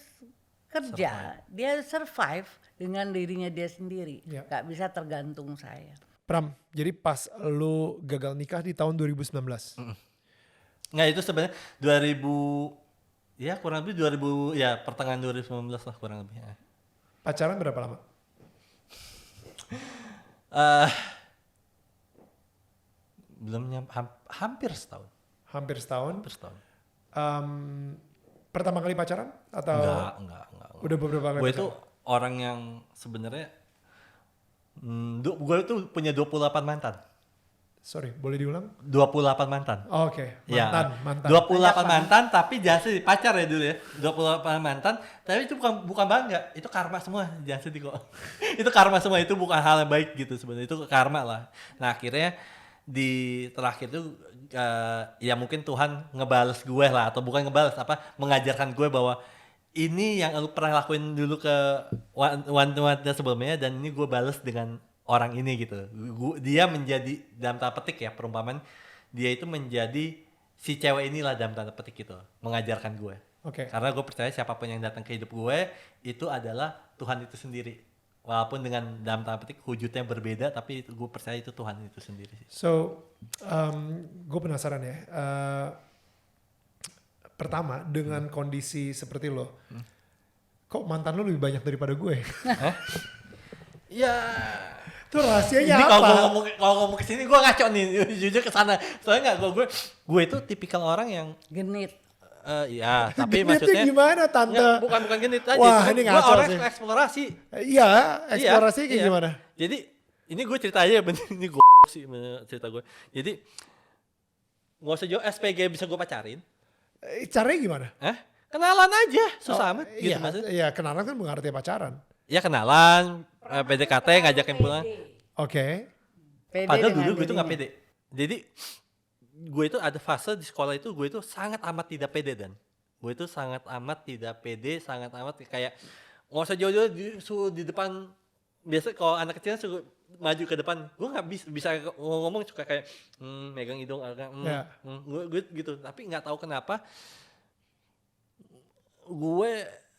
kerja, dia survive dengan dirinya dia sendiri, Ya. nggak bisa tergantung saya. Pram, jadi pas lu gagal nikah di tahun 2019, Nggak, itu sebenarnya 2000, ya kurang lebih 2000, ya pertengahan 2019 lah kurang lebih. Pacaran berapa lama? Eh hampir setahun. Hampir setahun. Hampir setahun. Pertama kali pacaran atau Enggak. udah beberapa kali Gue pacaran? itu orang yang sebenarnya gue itu punya 28 mantan. Sorry, boleh diulang? 28 mantan. Oh, oke, Ya, mantan. 28 mantan tapi jangan sedih, pacar ya dulu ya. 28 mantan, tapi itu bukan bangga, itu karma semua, jangan sedih kok. Itu karma semua, itu bukan hal yang baik gitu sebenarnya, itu karma lah. Nah, akhirnya di terakhir itu ya mungkin Tuhan ngebales gue lah, atau bukan ngebales, mengajarkan gue bahwa ini yang lu pernah lakuin dulu ke wanita sebelumnya, dan ini gue bales dengan orang ini gitu. Dia menjadi, dalam tanda petik ya, perumpamaan dia itu menjadi si cewek inilah dalam tanda petik gitu, mengajarkan gue. Oke. Karena gue percaya siapapun yang datang ke hidup gue itu adalah Tuhan itu sendiri. Walaupun dengan dalam tanda petik wujudnya berbeda, tapi gue percaya itu Tuhan itu sendiri sih. So, gue penasaran ya. Pertama, dengan kondisi seperti lo, kok mantan lo lebih banyak daripada gue? Ya, Itu rahasianya ini apa? kalau ngomong kesini gue ngaco nih, jujur kesana. Soalnya nggak, gue itu tipikal orang yang Genit. ya, tapi Genitnya maksudnya gimana, Tante? Nggak, bukan genit aja. Wah, Cuman ini gue ngaco orang sih. eksplorasi. Iya, eksplorasi kayak Iya. gimana? Jadi ini gue cerita aja, bener ini gue sih cerita gue. Jadi nggak usah jauh SPG bisa gue pacarin. Caranya gimana? Kenalan aja, susah amat gitu Iya, maksudnya. iya, kenalan kan bukan artinya pacaran. Ya kenalan, PDKT, ngajakin pulang. Oke. Pede Padahal dengan dulu gue tuh nggak dirinya. pede. Jadi gue itu ada fase di sekolah itu, gue itu sangat amat tidak pede, dan gue itu sangat amat tidak pede, sangat amat kayak nggak usah jauh-jauh di depan. Biasa kalau anak kecil suka maju ke depan, gue nggak bisa ngomong, suka kayak megang hidung agak Ya. gue gitu. Tapi nggak tahu kenapa gue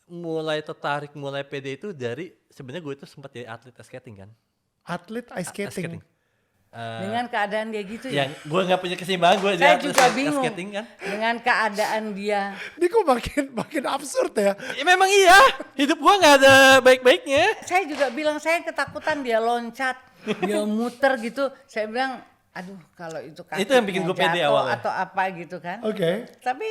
mulai tertarik, mulai pede itu dari sebenarnya gue itu sempat jadi atlet ice skating kan. Atlet ice skating. Dengan keadaan dia gitu ya. Yang gue nggak punya keseimbangan, gue Saya jadi juga atlet ice bingung. skating kan. Dengan keadaan dia. Ini kok makin absurd ya? Ya, memang iya, hidup gue nggak ada baik-baiknya. Saya juga bilang, saya ketakutan dia loncat, dia muter gitu. Saya bilang, aduh kalau itu kakinya Itu yang bikin gue pede jatuh awalnya. atau apa gitu kan. Oke. Tapi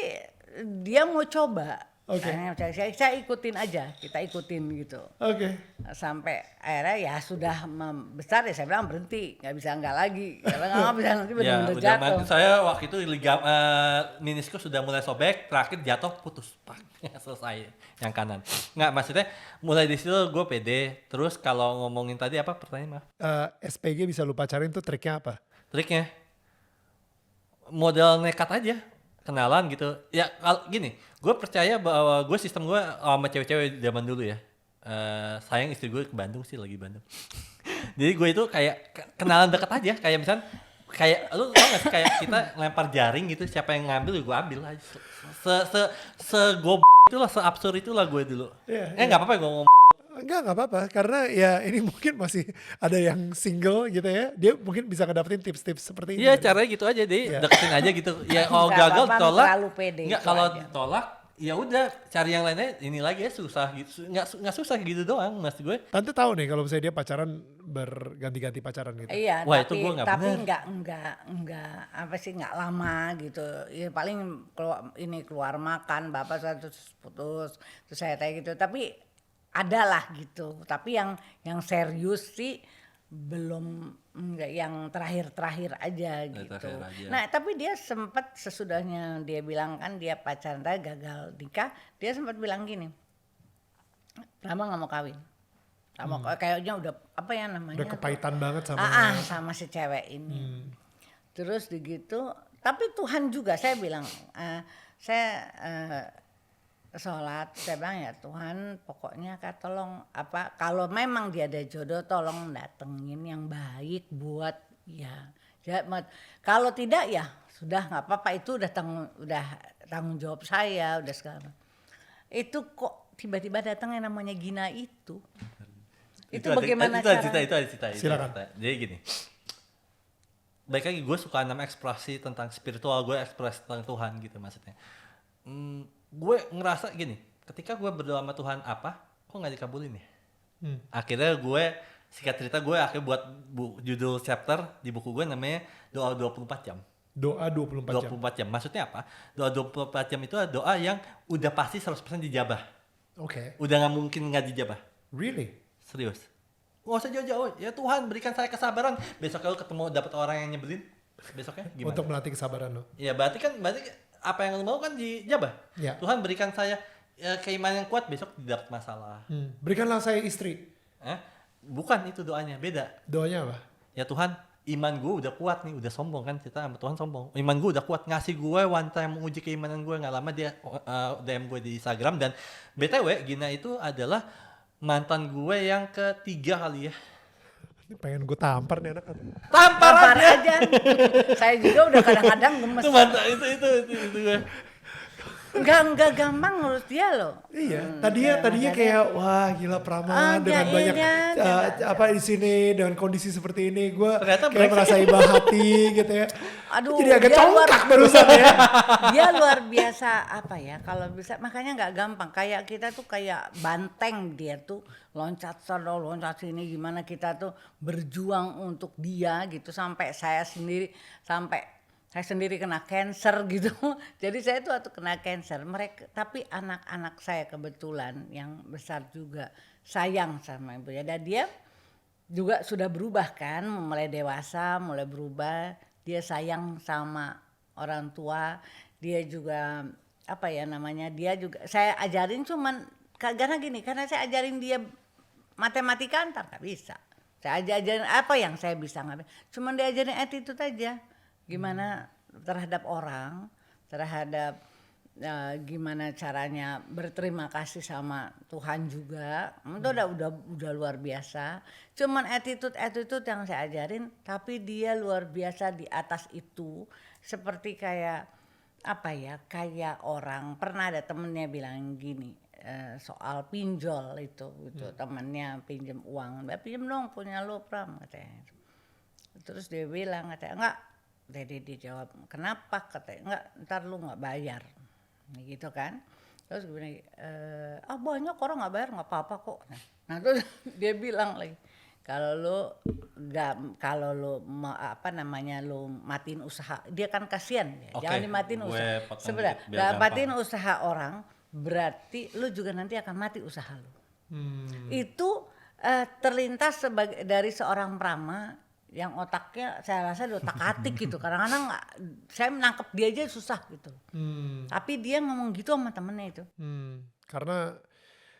dia mau coba. Oke. Akhirnya saya ikutin aja, kita ikutin gitu. Oke. Sampai akhirnya ya sudah membesar ya, saya bilang berhenti, nggak bisa enggak lagi. Karena nggak bisa nanti Ya, benar-benar udah jatuh. saya waktu itu meniskus sudah mulai sobek, terakhir jatuh putus, pak, selesai yang kanan. Nggak, maksudnya mulai di situ gue pede. Terus kalau ngomongin tadi apa pertanyaan, maaf? SPG bisa lu pacarin tuh triknya apa? Triknya model nekat aja, kenalan gitu ya. Kalau gini, gue percaya bahwa sistem gue sama cewek-cewek zaman dulu ya, sayang istri gue ke Bandung sih, lagi Bandung. Jadi gue itu kayak kenalan deket aja, kayak misal kayak lu tau gak sih, kayak kita lempar jaring gitu, siapa yang ngambil ya gue ambil aja. Se itulah, se absurd itulah gue dulu. Iya, Nggak apa-apa gue ngomong. Enggak apa-apa. Karena ya ini mungkin masih ada yang single gitu ya. Dia mungkin bisa ngedapetin tips-tips seperti ini. Iya, caranya gitu aja deh, Iya. deketin aja gitu. Ya kalau Nggak gagal apa-apa, ditolak, terlalu pede nggak, itu kalau aja. ditolak ya udah cari yang lainnya, ini lagi ya susah gitu. Nggak susah gitu doang, maksud gue. Tante tahu nih kalau misalnya dia pacaran berganti-ganti pacaran gitu. Iya, Wah, itu gua nggak tapi bener. nggak apa sih, nggak lama gitu. Ya paling keluar makan, bapak saya terus putus, terus saya kayak gitu. Tapi ada lah gitu. Tapi yang serius sih belum, enggak, yang terakhir aja gitu. terakhir aja. Nah, tapi dia sempat sesudahnya dia bilang kan dia pacaran gagal nikah, dia sempat bilang gini, Rama nggak mau kawin. Kayaknya udah apa ya namanya? Udah kepahitan banget sama sama si cewek ini. Terus begitu, tapi Tuhan juga, saya bilang, saya sholat, saya bilang ya Tuhan, pokoknya tolong apa, kalau memang dia ada jodoh tolong datengin yang baik buat ya. Kalau tidak ya sudah nggak apa-apa, itu udah tanggung jawab saya, udah sekarang. Itu kok tiba-tiba datang yang namanya Gina itu. Itu bagaimana itu cara? ada cerita. Silakan. Jadi gini, baik lagi gue suka nama ekspresi tentang spiritual, gue ekspresi tentang Tuhan gitu maksudnya. Gue ngerasa gini, ketika gue berdoa sama Tuhan apa, kok nggak dikabulin ya? Akhirnya gue, singkat cerita gue akhirnya buat judul chapter di buku gue namanya Doa 24 Jam. Doa 24 jam. 24 jam. Maksudnya apa? Doa 24 jam itu adalah doa yang udah pasti 100% dijabah. Oke. Udah nggak mungkin nggak dijabah. Really? Serius. Nggak usah jauh-jauh. Ya Tuhan berikan saya kesabaran. Besoknya lu ketemu dapat orang yang nyebelin. Besoknya gimana? Untuk melatih kesabaran lo. Ya berarti apa yang lu mau kan dijabah. Ya. Tuhan berikan saya keimanan yang kuat, besok dapat masalah. Berikanlah saya istri. Bukan itu doanya, beda. Doanya apa? Ya Tuhan, iman gue udah kuat nih, udah sombong kan, kita sama Tuhan sombong. Iman gue udah kuat, ngasih gue one time menguji keimanan gue. Nggak lama dia DM gue di Instagram. Dan BTW Gina itu adalah mantan gue yang ketiga kali ya. Ini pengen gue tampar nih anak. Tampar aja. Saya juga udah kadang-kadang gemes. Itu mantan itu gue. Enggak gampang menurut dia loh. Iya, tadinya kayak wah gila Prama dengan banyak apa di sini dengan kondisi seperti ini gue kayak merasa iba hati gitu ya. Aduh, jadi agak congkak barusan ya. Dia luar biasa apa ya, kalau bisa makanya nggak gampang. Kayak kita tuh kayak banteng, dia tuh loncat sana loncat sini, gimana kita tuh berjuang untuk dia gitu sampai saya sendiri kena cancer gitu. Jadi saya tuh waktu kena cancer, tapi anak-anak saya kebetulan yang besar juga sayang sama ibunya. Dan dia juga sudah berubah kan, mulai dewasa, mulai berubah. Dia sayang sama orang tua. Dia juga dia juga saya ajarin cuman karena saya ajarin dia matematika ntar nggak bisa. Saya ajarin apa yang saya bisa nggak. Cuman diajarin attitude aja. Gimana terhadap orang, terhadap gimana caranya berterima kasih sama Tuhan juga. Itu udah luar biasa. Cuman attitude yang saya ajarin, tapi dia luar biasa di atas itu. Seperti kayak kayak orang pernah ada temennya bilang gini, soal pinjol itu temennya pinjam uang, pinjam dong punya lo Pram katanya. Terus dia bilang katanya enggak. Jadi dia jawab, kenapa? Katanya, enggak, ntar lu nggak bayar, gitu kan? Terus gue bilang, banyak orang nggak bayar nggak apa-apa kok. Nah terus dia bilang lagi, kalau lu lu matiin usaha, dia kan kasihan, ya. Jangan dimatiin usaha. Sebenarnya, matiin usaha orang, berarti lu juga nanti akan mati usaha lu. Itu terlintas dari seorang Prama yang otaknya saya rasa di otak-atik gitu. Kadang-kadang saya menangkap dia aja susah gitu. Tapi dia ngomong gitu sama temennya itu.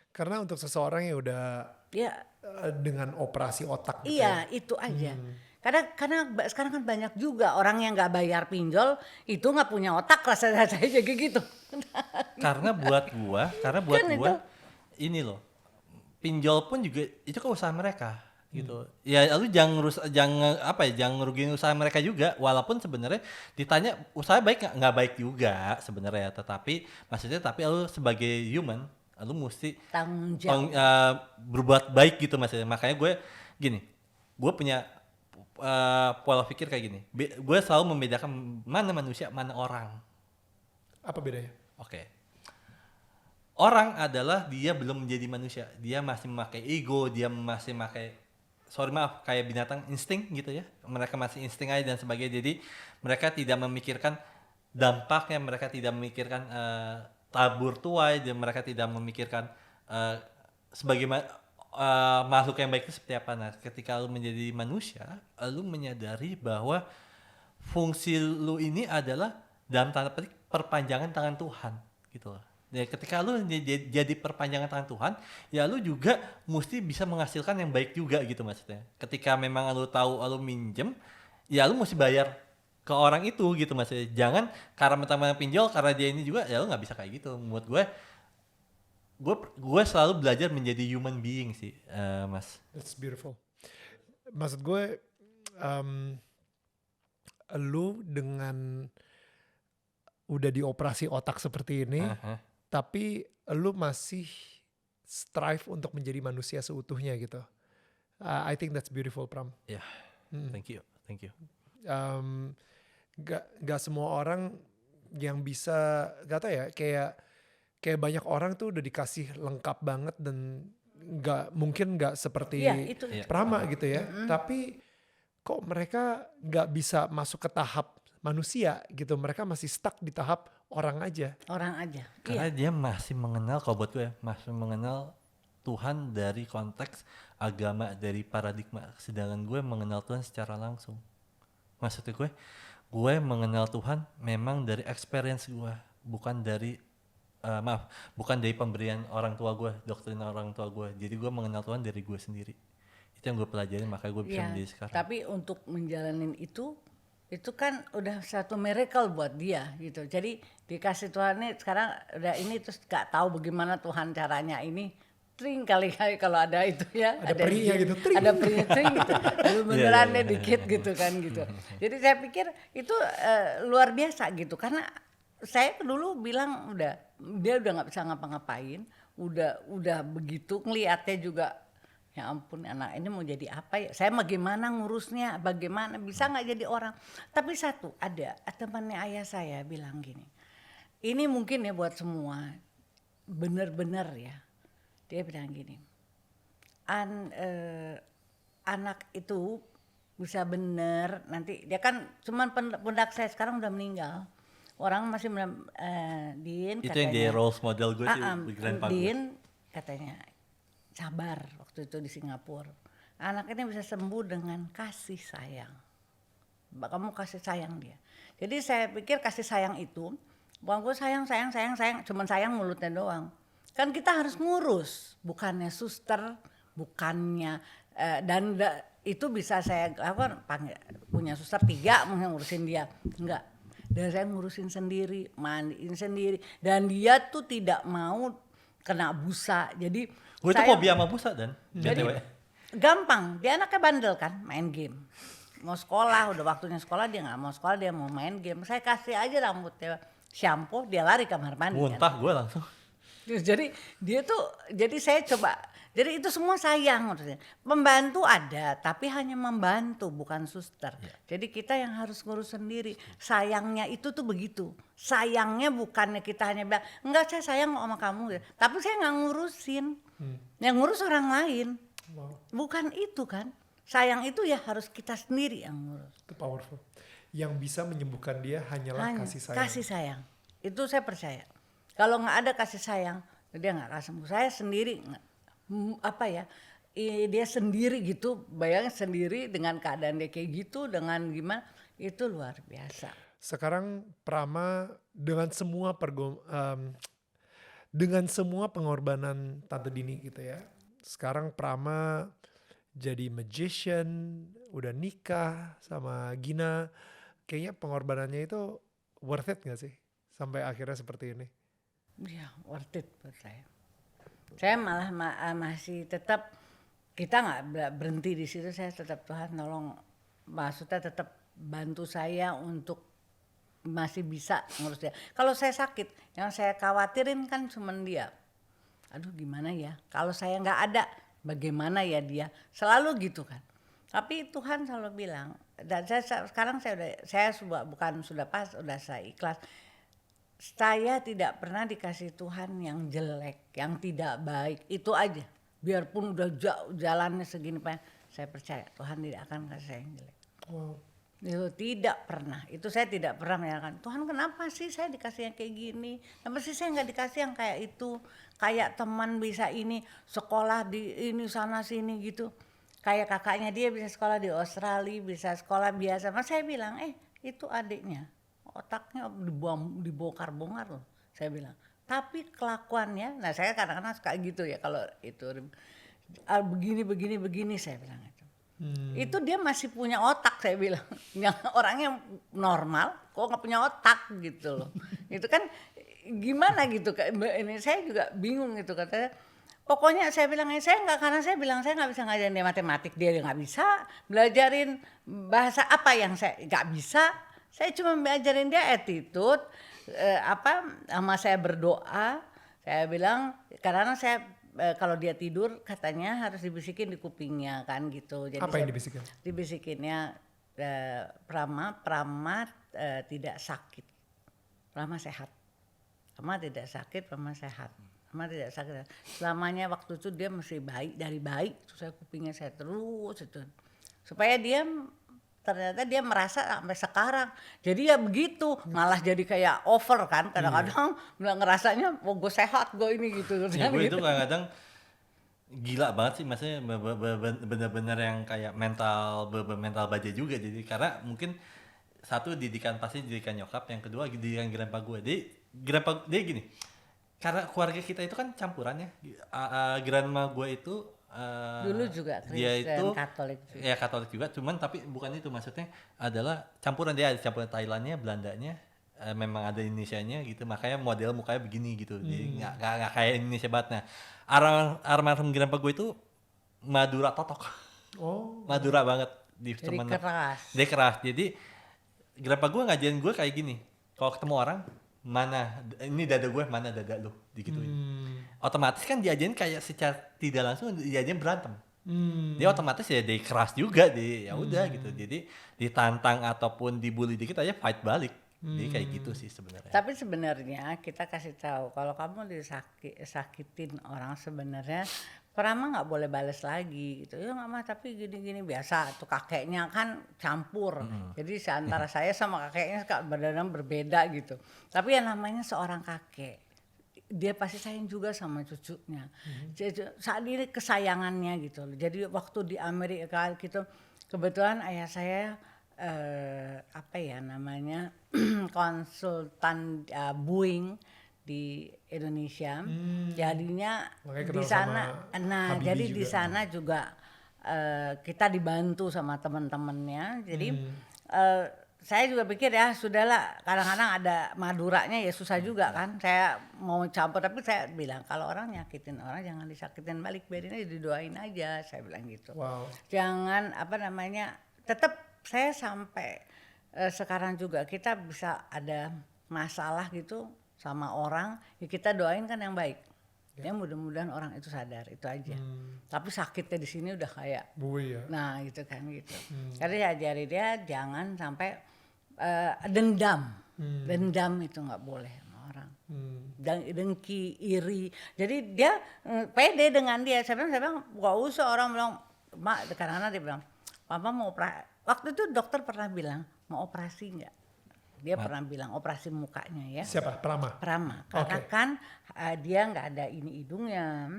Karena untuk seseorang yang udah dengan operasi otak gitu. Iya, itu aja. Karena sekarang kan banyak juga orang yang nggak bayar pinjol itu nggak punya otak, rasanya kayak gitu. Karena buat gua ini loh, pinjol pun juga itu kan usaha mereka. Gitu. Ya lu jangan ngerugiin usaha mereka juga, walaupun sebenarnya ditanya usaha baik nggak baik juga sebenarnya, tapi lu sebagai human lu mesti tanggung jawab berbuat baik gitu maksudnya. Makanya gue punya pola pikir kayak gini, gue selalu membedakan mana manusia mana orang. Apa bedanya? Oke. Orang adalah dia belum menjadi manusia, dia masih memakai ego, dia masih memakai kayak binatang insting gitu ya. Mereka masih insting aja dan sebagainya. Jadi mereka tidak memikirkan dampaknya, mereka tidak memikirkan tabur tuai, dan mereka tidak memikirkan sebagai makhluk yang baik itu seperti apa. Nah, ketika lu menjadi manusia, lu menyadari bahwa fungsi lu ini adalah dalam tanda petik perpanjangan tangan Tuhan gitu loh. Ya, ketika lu jadi perpanjangan tangan Tuhan, ya lu juga mesti bisa menghasilkan yang baik juga gitu maksudnya. Ketika memang lu tahu lu minjem, ya lu mesti bayar ke orang itu gitu maksudnya. Jangan karena mentang-mentang pinjol, karena dia ini juga, ya lu nggak bisa kayak gitu. Menurut gue selalu belajar menjadi human being sih, Mas. That's beautiful. Maksud gue, lu dengan udah dioperasi otak seperti ini, tapi lu masih strive untuk menjadi manusia seutuhnya gitu. I think that's beautiful, Pram. Yeah, thank you. Gak semua orang yang bisa, gak tau ya, kayak banyak orang tuh udah dikasih lengkap banget dan mungkin gak Iya, seperti itu. Iya. Prama gitu ya. Tapi kok mereka gak bisa masuk ke tahap manusia gitu. Mereka masih stuck di tahap orang aja. Orang aja. Karena Iya. dia masih mengenal, kalau buat gue ya, masih mengenal Tuhan dari konteks agama, dari paradigma. Sedangkan gue mengenal Tuhan secara langsung. Maksudnya gue mengenal Tuhan memang dari experience gue, bukan dari bukan dari pemberian orang tua gue, doktrin orang tua gue. Jadi gue mengenal Tuhan dari gue sendiri. Itu yang gue pelajarin, makanya gue bisa Iya, menjadi sekarang. tapi untuk menjalanin itu kan udah satu miracle buat dia gitu. Jadi dikasih Tuhan nih sekarang udah ini terus gak tahu bagaimana Tuhan caranya ini. Tring kali kalau ada itu ya. Ada perinya dikit, gitu, tring. Ada perinya tring gitu. Lalu beneran Iya, deh dikit gitu kan gitu. Jadi saya pikir itu luar biasa gitu. Karena saya dulu bilang dia udah nggak bisa ngapa-ngapain. Udah begitu ngeliatnya juga. Ya ampun anak ini mau jadi apa ya? Saya bagaimana ngurusnya? Bagaimana bisa nggak jadi orang? Tapi satu ada temannya ayah saya bilang gini. Ini mungkin ya buat semua bener-bener ya. Dia bilang gini. Anak itu bisa bener nanti dia kan cuman pundak saya sekarang udah meninggal. Orang masih Din Itu katanya. yang jadi role model gue sih, grandpa gue. Din katanya sabar waktu itu di Singapura. Anak ini bisa sembuh dengan kasih sayang. Kamu kasih sayang dia. Jadi saya pikir kasih sayang itu bukan gue sayang, cuman sayang mulutnya doang. Kan kita harus ngurus, bukannya suster, bukannya itu bisa saya punya suster 3 mungkin ngurusin dia, enggak. Dan saya ngurusin sendiri, mandiin sendiri, dan dia tuh tidak mau kena busa. Jadi Gue tuh fobia sama busa dan jadi BTW. gampang, dia anaknya bandel kan, main game. Mau sekolah, udah waktunya sekolah dia nggak mau sekolah, dia mau main game. Saya kasih aja rambutnya shampoo, dia lari kamar mandi. Muntah Kan. gue langsung. Jadi dia tuh, jadi saya coba, jadi itu semua sayang maksudnya. Membantu ada, tapi hanya membantu bukan suster. Jadi kita yang harus ngurus sendiri. Sayangnya itu tuh begitu. Sayangnya bukannya kita hanya bilang, enggak saya sayang sama kamu, tapi saya nggak ngurusin. Yang ngurus orang lain. Wow, Bukan itu kan. Sayang itu ya harus kita sendiri yang ngurus. itu powerful. Yang bisa menyembuhkan dia hanyalah kasih sayang. Kasih sayang. Itu saya percaya. Kalau nggak ada kasih sayang, dia nggak akan sembuh. Saya sendiri dia sendiri gitu, bayangin sendiri dengan keadaan dia kayak gitu, dengan gimana, itu luar biasa. Sekarang Prama dengan semua dengan semua pengorbanan Tante Dini gitu ya. Sekarang Prama jadi magician, udah nikah sama Gina. Kayaknya pengorbanannya itu worth it gak sih? Sampai akhirnya seperti ini. Ya worth it buat saya. Saya malah masih tetap, kita nggak berhenti di situ. Saya tetap Tuhan tolong, maksudnya tetap bantu saya untuk masih bisa ngurus dia. Kalau saya sakit, yang saya khawatirin kan cuman dia. Aduh gimana ya, kalau saya nggak ada, bagaimana ya dia? Selalu gitu kan. Tapi Tuhan selalu bilang, dan sekarang saya sudah saya ikhlas. Saya tidak pernah dikasih Tuhan yang jelek, yang tidak baik, itu aja. Biarpun udah jalannya segini Pak, saya percaya Tuhan tidak akan kasih saya yang jelek. Wow. Itu tidak pernah, itu saya tidak pernah menyatakan Tuhan kenapa sih saya dikasih yang kayak gini, kenapa sih saya nggak dikasih yang kayak itu, kayak teman bisa ini sekolah di ini sana sini gitu, kayak kakaknya dia bisa sekolah di Australia, bisa sekolah biasa. Mas saya bilang itu adiknya otaknya dibongkar-bongkar loh, saya bilang. Tapi kelakuannya, nah saya kadang-kadang suka gitu ya kalau itu begini saya bilang itu. Itu dia masih punya otak saya bilang. Yang orangnya normal kok nggak punya otak gitu loh. Itu kan gimana gitu, ini saya juga bingung gitu katanya. Pokoknya saya bilang karena saya bilang saya nggak bisa ngajarin dia matematik, dia nggak bisa belajarin bahasa apa yang saya nggak bisa. Saya cuma belajarin dia attitude, sama saya berdoa. Saya bilang karena saya kalau dia tidur katanya harus dibisikin di kupingnya kan gitu. Jadi apa yang dibisikin? Dibisikinnya Prama tidak sakit, Prama sehat. Prama tidak sakit, Prama sehat. Prama tidak sakit. Selamanya waktu itu dia masih bayi, dari bayi terus saya kupingnya saya terus itu. Supaya dia ternyata dia merasa sampai sekarang. Jadi ya begitu, malah jadi kayak over kan. Kadang-kadang ngerasanya gue sehat gue ini gitu. Ya gue itu kadang-kadang gila banget sih, maksudnya bener-bener yang kayak mental baja juga. Jadi karena mungkin satu pasti didikan nyokap, yang kedua didikan grandpa gue. Dia gini, karena keluarga kita itu kan campurannya. Grandma gue itu dulu juga Kristen, Katolik juga. Ya Katolik juga, cuman tapi bukan itu, maksudnya adalah campuran, dia ada campuran Thailandnya, Belandanya, memang ada Indonesianya gitu, makanya model mukanya begini gitu. Jadi nggak kayak Indonesia banget. Nah, almarhum grandpa gue itu Madura totok. Madura banget di Jadi temen. keras. Dia keras. Jadi grandpa gue ngajarin gue kayak gini, kalau ketemu orang, mana ini dada gue, mana dada lu, digituin. Otomatis kan diajarin kayak secara tidak langsung diajarin berantem. Dia otomatis ya dia keras juga, ya udah gitu. Jadi ditantang ataupun dibully dikit aja fight balik. Jadi kayak gitu sih sebenarnya. Tapi sebenarnya kita kasih tahu kalau kamu disakitin orang, sebenarnya Prama nggak boleh balas lagi gitu. Ya nggak mah, tapi gini-gini biasa. Tuh kakeknya kan campur. Jadi antara saya sama kakeknya benar-benar berbeda gitu. Tapi yang namanya seorang kakek, dia pasti sayang juga sama cucunya. Saat ini kesayangannya gitu. Jadi waktu di Amerika gitu, kebetulan ayah saya konsultan Boeing di Indonesia. Jadinya di sana, jadi di sana juga kita dibantu sama teman-temannya. Jadi saya juga pikir ya sudahlah, kadang-kadang ada Maduranya ya susah juga kan. Saya mau campur, tapi saya bilang kalau orang nyakitin orang jangan disakitin balik, biarin aja, didoain aja, saya bilang gitu. Jangan tetap saya sampai sekarang juga kita bisa ada masalah gitu sama orang, ya kita doain kan yang baik. Ya mudah-mudahan orang itu sadar, itu aja. Tapi sakitnya di sini udah kayak nah gitu kan gitu. Karena ajari dia jangan sampai dendam. Dendam itu nggak boleh sama orang. Dengki, iri. Jadi dia pede dengan dia. Saya bilang nggak usah orang bilang, mak, kadang-kadang dia bilang, papa mau operasi. Waktu itu dokter pernah bilang mau operasi nggak? Dia pernah bilang operasi mukanya ya. Siapa? Prama. Karena kan dia nggak ada ini hidungnya.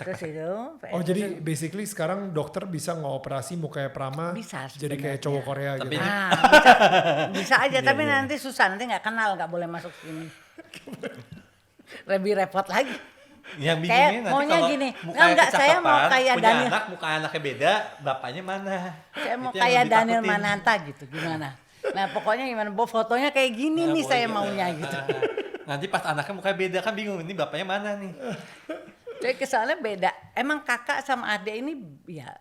Terus itu. Jadi basically sekarang dokter bisa ngoperasi mukanya Prama. Bisa jadi kayak cowok Korea tapi gitu. Bisa aja, tapi nanti susah, nanti nggak kenal, nggak boleh masuk sini. Lebih repot lagi. Yang bingungnya nanti maunya kalau gini, mukanya saya mau kayak punya Daniel. muka anaknya beda, bapaknya mana? Saya mau Itu yang kayak lebih Daniel takutin. Mananta gitu, gimana? Nah pokoknya gimana, fotonya kayak gini nih saya maunya gitu. Nanti pas anaknya mukanya beda kan bingung, ini bapaknya mana nih? Jadi kesannya beda. Emang kakak sama adik ini ya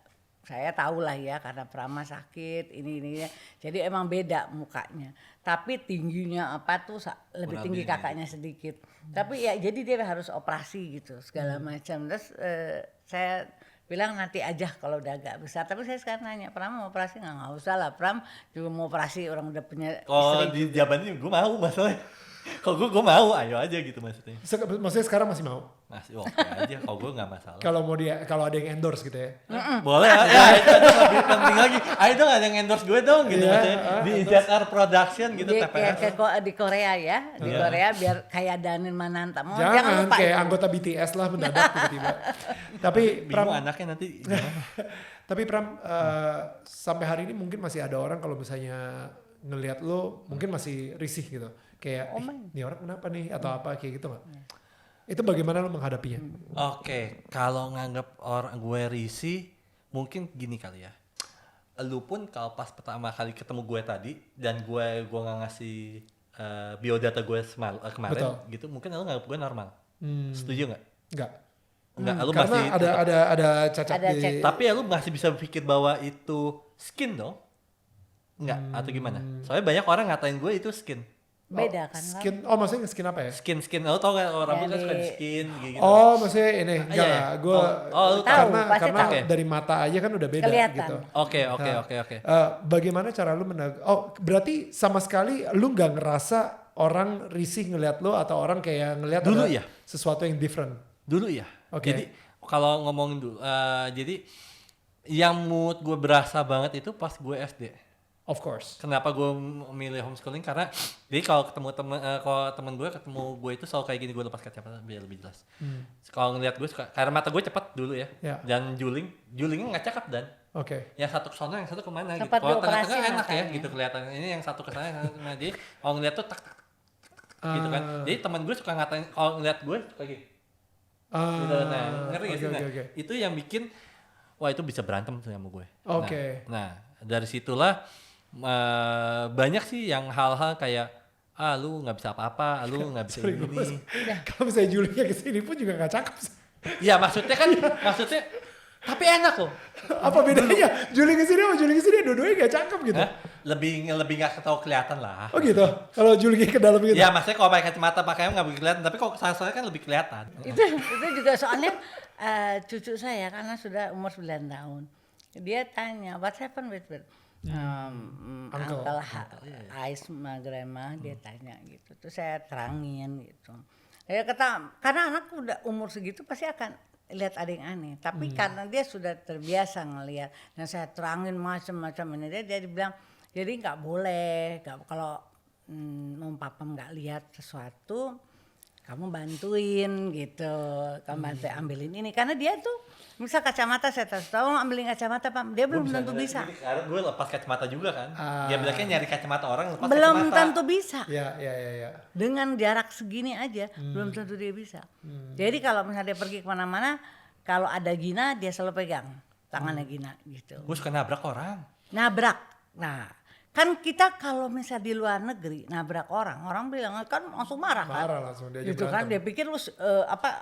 saya tahu lah ya, karena Prama sakit ini. Jadi emang beda mukanya. Tapi tingginya apa tuh lebih tinggi kakaknya sedikit. Tapi ya jadi dia harus operasi gitu segala macam. Terus saya bilang nanti aja kalau udah agak besar. Tapi saya sekarang nanya, Pram mau operasi nggak usah lah. Pram juga mau operasi, orang udah punya Kalau istri. di Jaban ini gue mau masalahnya. Kalau gue mau, ayo aja gitu maksudnya. Maksudnya sekarang masih mau? Masih oke aja, kalau gue nggak masalah. Kalau ada yang endorse gitu ya? Boleh, itu lebih penting lagi. Ayo dong ada yang endorse gue dong gitu maksudnya. Di ZR Production gitu, TPS. Di Korea ya, di Korea biar kayak Daniel Mananta. Jangan lupa kayak itu. anggota BTS lah mendadak tiba-tiba. Tapi Pram, Bingung anaknya nanti gimana? tapi Pram sampai hari ini mungkin masih ada orang kalau misalnya ngelihat lo mungkin masih risih gitu. Kayak ini orang kenapa nih atau apa kayak gitu nggak? Itu bagaimana lo menghadapinya? Oke, kalau nganggap orang gue risih, mungkin gini kali ya. Lu pun kalau pas pertama kali ketemu gue tadi dan gue nggak ngasih biodata gue kemarin. Betul. Gitu, mungkin lu nganggap gue normal. Setuju nggak? Enggak. Enggak, lu Karena masih ada cacat Ada di. tapi ya lu masih bisa berpikir bahwa itu skin dong? Enggak, atau gimana? Soalnya banyak orang ngatain gue itu skin. Beda kan? Skin, oh maksudnya skin apa ya? Skin, lo tau gak rambut kan suka di Jadi- skin gitu. Oh maksudnya ini, Iya, enggak iya. lah, gue Lu Tahu, tahu. pasti karena tahu. dari mata aja kan udah beda Kelihatan. gitu. Oke. Bagaimana cara lu berarti sama sekali lu nggak ngerasa orang risih ngelihat lu atau orang kayak ngelihat Dulu ada ya? sesuatu yang different? Dulu ya. Oke. Jadi kalau ngomongin dulu, jadi yang mood gue berasa banget itu pas gue SD. Of course. Kenapa gue milih homeschooling? Karena jadi kalau ketemu temen gue itu selalu kayak gini, gue lepas kacamata biar lebih jelas. Kalau ngeliat gue suka, karena mata gue cepet dulu ya. Ya. Dan julingnya nggak cakep dan. Oke. Yang satu ke sana, yang satu kemana gitu. Cepat Kalau dioperasi tengah-tengah enak ya matanya. gitu kelihatan. Ini yang satu ke sana, yang satu kemana. Jadi kalau ngeliat tuh tak gitu kan. Jadi teman gue suka ngatain, kalau ngeliat gue suka gitu. Gitu, nah, ngerti gak sih? Nah, itu yang bikin, wah itu bisa berantem tuh sama gue. Oke. Nah, dari situlah banyak sih yang hal-hal kayak, lu nggak bisa apa-apa, lu nggak bisa Sorry, ini. kalau misalnya Julia kesini pun juga nggak cakep. Iya maksudnya tapi enak loh. Apa bedanya? Julia kesini sama Julia kesini dua-duanya nggak cakep gitu. Hah? Lebih nggak ketahui kelihatan lah. Oh gitu. Kalau Julia ke dalam gitu. Ya maksudnya kalau pakai kacamata pakainya nggak begitu kelihatan, tapi kalau kesana kan lebih kelihatan. Itu juga soalnya cucu saya karena sudah umur 9 tahun. Dia tanya, what happened with Uncle. Uncle Ais sama Grandma, dia tanya gitu. Terus saya terangin gitu. Ya karena anak udah umur segitu pasti akan lihat ada yang aneh. Tapi karena dia sudah terbiasa ngelihat, dan saya terangin macam-macam ini, dia bilang, jadi nggak boleh, kalau papa nggak lihat sesuatu, kamu bantuin gitu, kamu bantu ambilin ini, karena dia tuh misal kacamata saya tahu ambilin kacamata Pak, dia belum tentu bisa. Karena gue lepas kacamata juga kan. Dia bilangnya nyari kacamata orang lepas Belum kacamata. tentu bisa. Ya. Dengan jarak segini aja belum tentu dia bisa. Jadi kalau misalnya dia pergi kemana-mana, kalau ada Gina dia selalu pegang tangannya Gina gitu. Gue suka nabrak orang. Nabrak. Nah, kan kita kalau misal di luar negeri nabrak orang bilang kan langsung marah kan. Marah langsung dia aja Gitu kan, berantem. dia pikir lu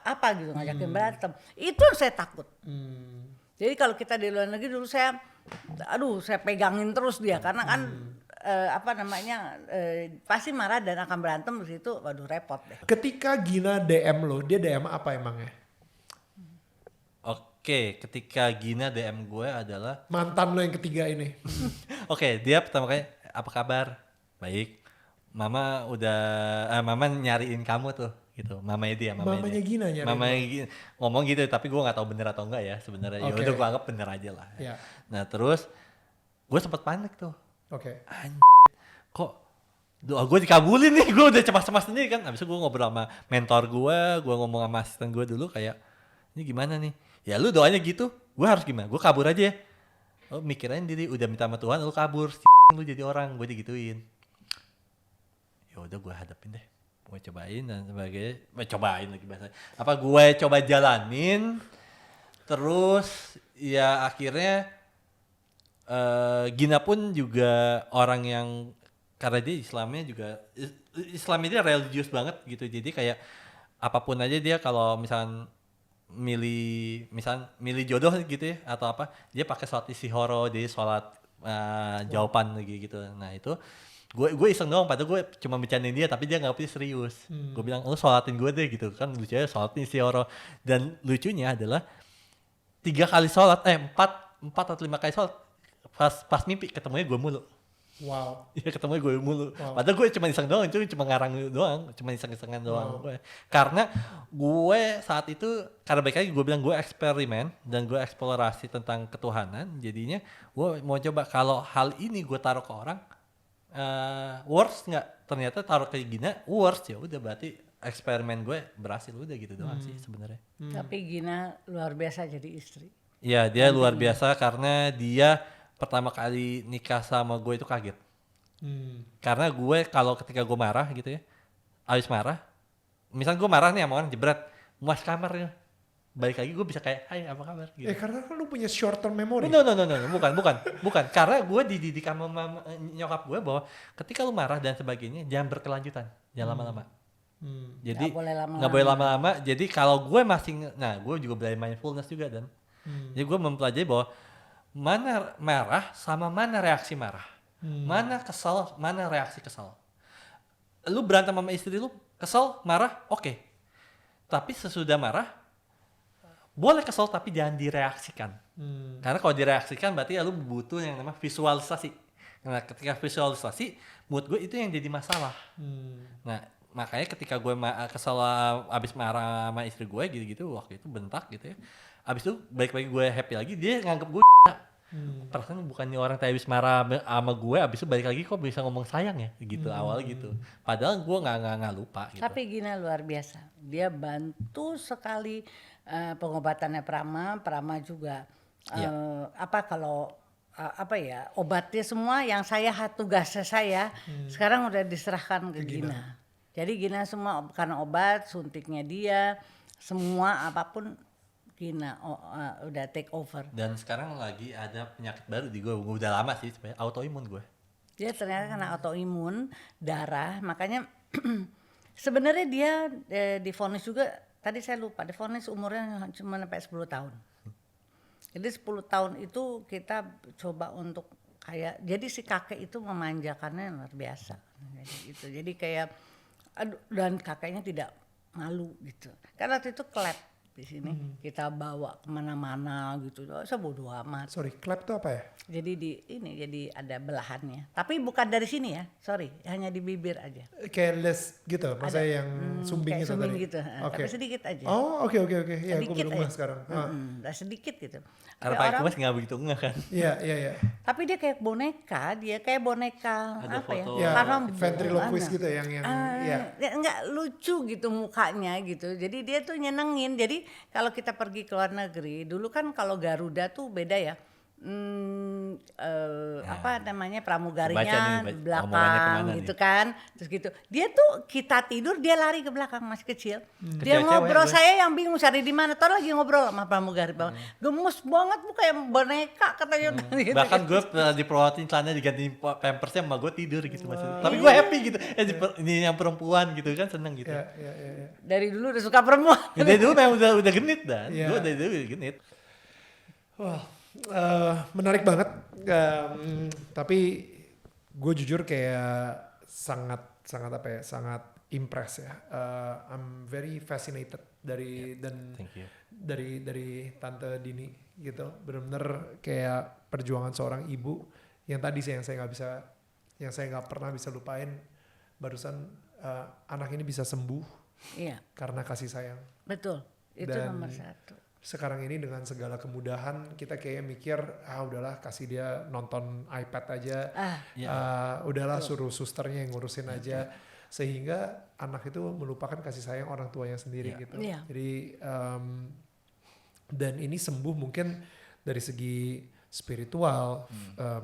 apa gitu ngajakin berantem. Itu yang saya takut. Jadi kalau kita di luar negeri dulu saya pegangin terus dia karena kan pasti marah dan akan berantem di situ, waduh repot deh. Ketika Gina DM lo, dia DM apa emangnya? Oke, ketika Gina DM gue adalah Mantan lo yang ketiga ini. oke, dia pertama kali apa kabar? Baik. Mama nyariin kamu tuh gitu. Mamanya Gina nyariin Mamanya Gina ngomong gitu, tapi gue nggak tahu bener atau enggak ya sebenarnya. Ya Oke. udah gue anggap bener aja lah. Ya. Nah, terus gue sempet panik tuh. Oke. Kok doa gue dikabulin nih, gue udah cemas-cemas sendiri kan. Habis itu gue ngobrol sama mentor gue ngomong sama asisten gue dulu kayak, ini gimana nih? Ya lu doanya gitu, gue harus gimana? Gue kabur aja ya. Lu mikirin diri, udah minta sama Tuhan, lu kabur, lu jadi orang, gue digituin. Ya udah gue hadapin deh, gue cobain dan sebagainya, cobain lagi bahasa. Apa gue coba jalanin, terus ya akhirnya Gina pun juga orang yang karena dia Islamnya dia religius banget gitu, jadi kayak apapun aja dia kalau misalnya milih jodoh gitu ya atau apa, dia pakai sholat istihoro, jadi sholat jawaban lagi gitu. Nah itu gue iseng doang, padahal gue cuma bercandain dia, tapi dia nggak serius. Gue bilang lu sholatin gue deh gitu kan, lucunya sholat istihoro. Dan lucunya adalah 4 atau 5 kali sholat pas mimpi ketemunya gue mulu. Wow. Iya, ketemunya gue mulu. Wow. Padahal gue cuma iseng doang, cuma ngarang doang, cuma iseng-isengan doang. Gue. Karena gue saat itu, karena baik lagi gue bilang gue eksperimen dan gue eksplorasi tentang ketuhanan, jadinya gue mau coba kalau hal ini gue taruh ke orang, worst nggak? Ternyata taruh ke Gina, worst, ya udah berarti eksperimen gue berhasil, udah gitu doang sih sebenarnya. Tapi Gina luar biasa jadi istri. Iya, dia luar biasa karena dia pertama kali nikah sama gue itu kaget. Karena gue kalau ketika gue marah gitu ya, abis marah, misal gue marah nih sama orang jebret, mas kamarnya, balik lagi gue bisa kayak, hai apa kabar gitu. Karena kan lu punya short term memory. No, bukan. Karena gue dididik sama nyokap gue bahwa ketika lu marah dan sebagainya, jangan berkelanjutan, jangan lama-lama. Jadi nggak boleh lama-lama. Jadi kalau gue gue juga belajar mindfulness juga dan, jadi gue mempelajari bahwa mana marah sama mana reaksi marah, mana kesal, mana reaksi kesal. lu berantem sama istri lu, kesel, marah, oke. Tapi sesudah marah, boleh kesel tapi jangan direaksikan. Karena kalau direaksikan berarti lu butuh yang namanya visualisasi. Nah ketika visualisasi, mood gue itu yang jadi masalah. Nah makanya ketika gue kesel abis marah sama istri gue gitu-gitu, waktu itu bentak gitu ya. Abis itu balik lagi gue happy lagi, dia nganggep gue perasaan bukannya orang tadi habis marah sama gue, abis itu balik lagi kok bisa ngomong sayang ya gitu awal gitu. Padahal gue nggak lupa gitu. Tapi Gina luar biasa, dia bantu sekali pengobatannya Prama juga kalau obatnya semua yang tugasnya saya sekarang udah diserahkan ke Gina. Jadi Gina semua karena obat, suntiknya dia, semua apapun Gina udah take over. Dan sekarang lagi ada penyakit baru di gue udah lama sih sebenarnya, autoimun gue. Dia ternyata kena autoimun darah, makanya sebenarnya dia divonis juga, tadi saya lupa, divonis umurnya cuma sampai 10 tahun. Jadi 10 tahun itu kita coba untuk jadi si kakek itu memanjakannya luar biasa. Jadi kayak, dan kakeknya tidak malu gitu. Karena waktu itu klep di sini kita bawa kemana-mana gitu, saya bodo amat. Sorry, klep itu apa ya? Jadi jadi ada belahannya, tapi bukan dari sini ya, sorry, hanya di bibir aja. Kayak les gitu, maksudnya yang sumbing kayak itu sumbing tadi. gitu, tapi sedikit aja. Oh oke, ya gue Sedikit belum aja. sekarang. Sedikit gitu. Karena Tapi Pak Kumas nggak begitu ngeh kan. Iya. tapi dia kayak boneka Ada apa ya? foto. Ya, Karena ventriloquist gitu yang ya. enggak lucu gitu mukanya gitu. Jadi dia tuh nyenengin. Jadi kalau kita pergi ke luar negeri, dulu kan kalau Garuda tuh beda ya. Apa namanya pramugarinya Baca nih, di omongannya belakang kemana gitu nih? kan, terus gitu dia tuh kita tidur dia lari ke belakang masih kecil, dia Kecil ngobrol, cewek gue. saya yang bingung cari di mana, tor lagi ngobrol sama pramugari, gemes banget bu kayak boneka katanya gitu. Bahkan gue diperawatan celana diganti pampersnya sama gue tidur gitu maksudnya. Tapi gue happy gitu. Ini yang perempuan gitu kan seneng gitu. Ya. Dari dulu udah suka perempuan. Dari dulu memang udah genit dan Iya. gue dari dulu udah genit. Wah, menarik banget. Tapi gue jujur kayak sangat impress ya. I'm very fascinated dari Thank you. dari Tante Dini gitu. Bener-bener kayak perjuangan seorang ibu yang tadi sih yang saya nggak pernah bisa lupain. Barusan anak ini bisa sembuh Iya karena kasih sayang. betul, itu Dan nomor satu. sekarang ini dengan segala kemudahan kita kayak mikir udahlah kasih dia nonton iPad aja, udahlah suruh susternya yang ngurusin aja, sehingga anak itu melupakan kasih sayang orang tuanya sendiri gitu. Iya. Jadi dan ini sembuh mungkin dari segi spiritual,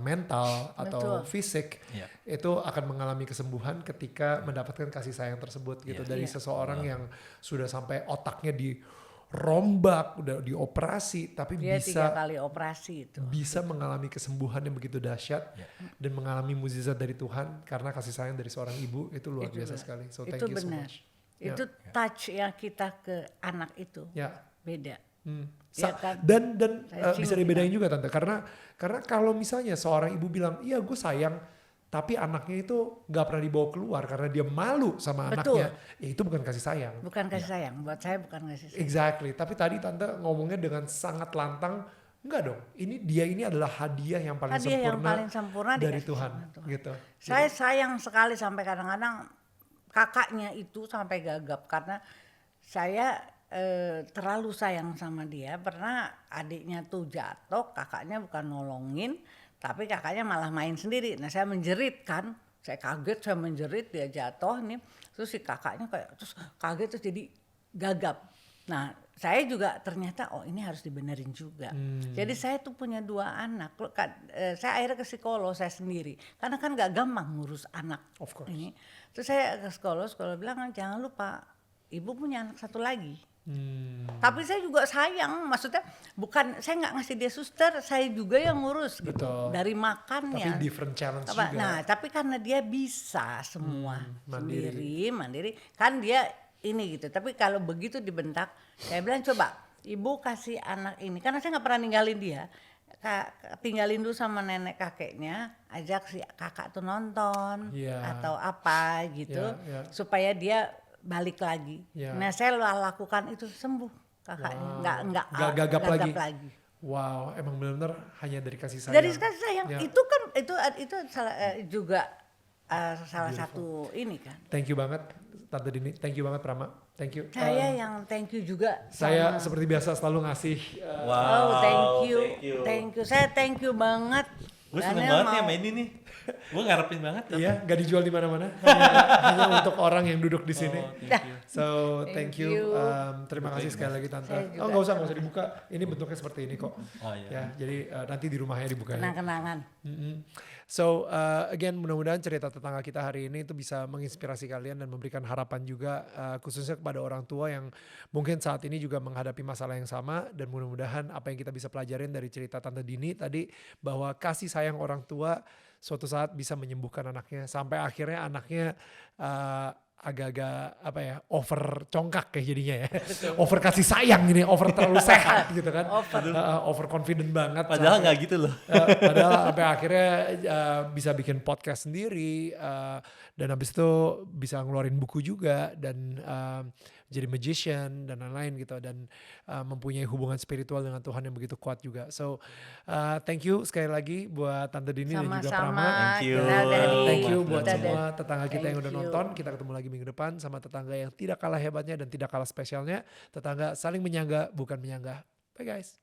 mental atau Betul. fisik, Iya. itu akan mengalami kesembuhan ketika mendapatkan kasih sayang tersebut gitu dari seseorang yang sudah sampai otaknya dirombak, udah dioperasi, tapi Dia 3 bisa kali operasi itu. bisa mengalami kesembuhan yang begitu dahsyat dan mengalami mukjizat dari Tuhan karena kasih sayang dari seorang ibu itu luar biasa sekali. So thank Itu you so benar. much. Itu touch yang kita ke anak itu Ya. beda. Sa- Ya kan? Dan Saya bisa cium dibedain juga tante karena kalau misalnya seorang ibu bilang iya gue sayang tapi anaknya itu nggak pernah dibawa keluar karena dia malu sama Betul. anaknya, ya itu bukan kasih sayang. Bukan kasih sayang, buat saya bukan kasih sayang. Exactly. Tapi tadi tante ngomongnya dengan sangat lantang, enggak dong. Dia ini adalah hadiah yang paling Hadiah yang sempurna, paling sempurna dari dikasih Tuhan, sama Tuhan. gitu. Saya sayang sekali sampai kadang-kadang kakaknya itu sampai gagap karena saya terlalu sayang sama dia. Pernah adiknya tuh jatuh, kakaknya bukan nolongin, tapi kakaknya malah main sendiri. Nah saya menjerit kan, saya kaget, saya menjerit dia jatuh nih, terus si kakaknya kayak terus kaget terus jadi gagap. Nah saya juga ternyata ini harus dibenerin juga. Jadi saya tuh punya 2 anak. Saya akhirnya ke psikolog saya sendiri. Karena kan gak gampang ngurus anak. Of course. Ini. Terus saya ke psikolog bilang jangan lupa ibu punya anak 1 lagi. Tapi saya juga sayang, maksudnya bukan saya nggak ngasih dia suster, saya juga yang ngurus gitu. Betul. Dari makannya. Tapi different challenge Apa, juga. nah, tapi karena dia bisa semua mandiri. mandiri, kan dia ini gitu. Tapi kalau begitu dibentak, saya bilang coba ibu kasih anak ini, karena saya nggak pernah ninggalin dia, tinggalin dulu sama nenek kakeknya, ajak si kakak tuh nonton Iya. atau apa gitu, Iya. supaya dia balik lagi. Iya. Nah saya lakukan itu, sembuh kakaknya, nggak Nggak gagap lagi. lagi. Wow, emang benar-benar hanya dari kasih sayang. Dari kasih sayang Ya. itu kan itu juga salah satu ini kan. Thank you banget Tante Dini, thank you banget Prama, thank you. Saya yang thank you juga. Saya sama- seperti biasa selalu ngasih Oh, thank you. Saya thank you banget. Gue seneng Karena banget nih mau- sama ini nih. Gue ngarepin banget. iya, nggak dijual di mana-mana, hanya untuk orang yang duduk di sini. Dah. So thank you, you. Terima kasih sekali lagi Tante. Saya juga. Oh nggak usah dibuka, ini bentuknya seperti ini kok. Oh iya. Ya, jadi nanti di rumahnya dibuka. Ya. Kenang-kenangan. So again mudah-mudahan cerita tetangga kita hari ini itu bisa menginspirasi kalian dan memberikan harapan juga khususnya kepada orang tua yang mungkin saat ini juga menghadapi masalah yang sama, dan mudah-mudahan apa yang kita bisa pelajarin dari cerita Tante Dini tadi bahwa kasih sayang orang tua suatu saat bisa menyembuhkan anaknya sampai akhirnya anaknya agak-agak apa ya, over congkak kayak jadinya ya. Over kasih sayang ini, over terlalu sehat gitu kan. Over confident banget. Padahal sampai- nggak gitu loh. padahal sampai akhirnya bisa bikin podcast sendiri, dan habis itu bisa ngeluarin buku juga, dan jadi magician dan lain-lain gitu, dan mempunyai hubungan spiritual dengan Tuhan yang begitu kuat juga. So thank you sekali lagi buat Tante Dini dan juga Sama-sama. Prama. Thank you. Kita dari- Thank you buat kita semua dari- tetangga kita yang thank udah you. nonton. Kita ketemu lagi minggu depan sama tetangga yang tidak kalah hebatnya dan tidak kalah spesialnya. Tetangga saling menyangga bukan menyanggah. Bye guys.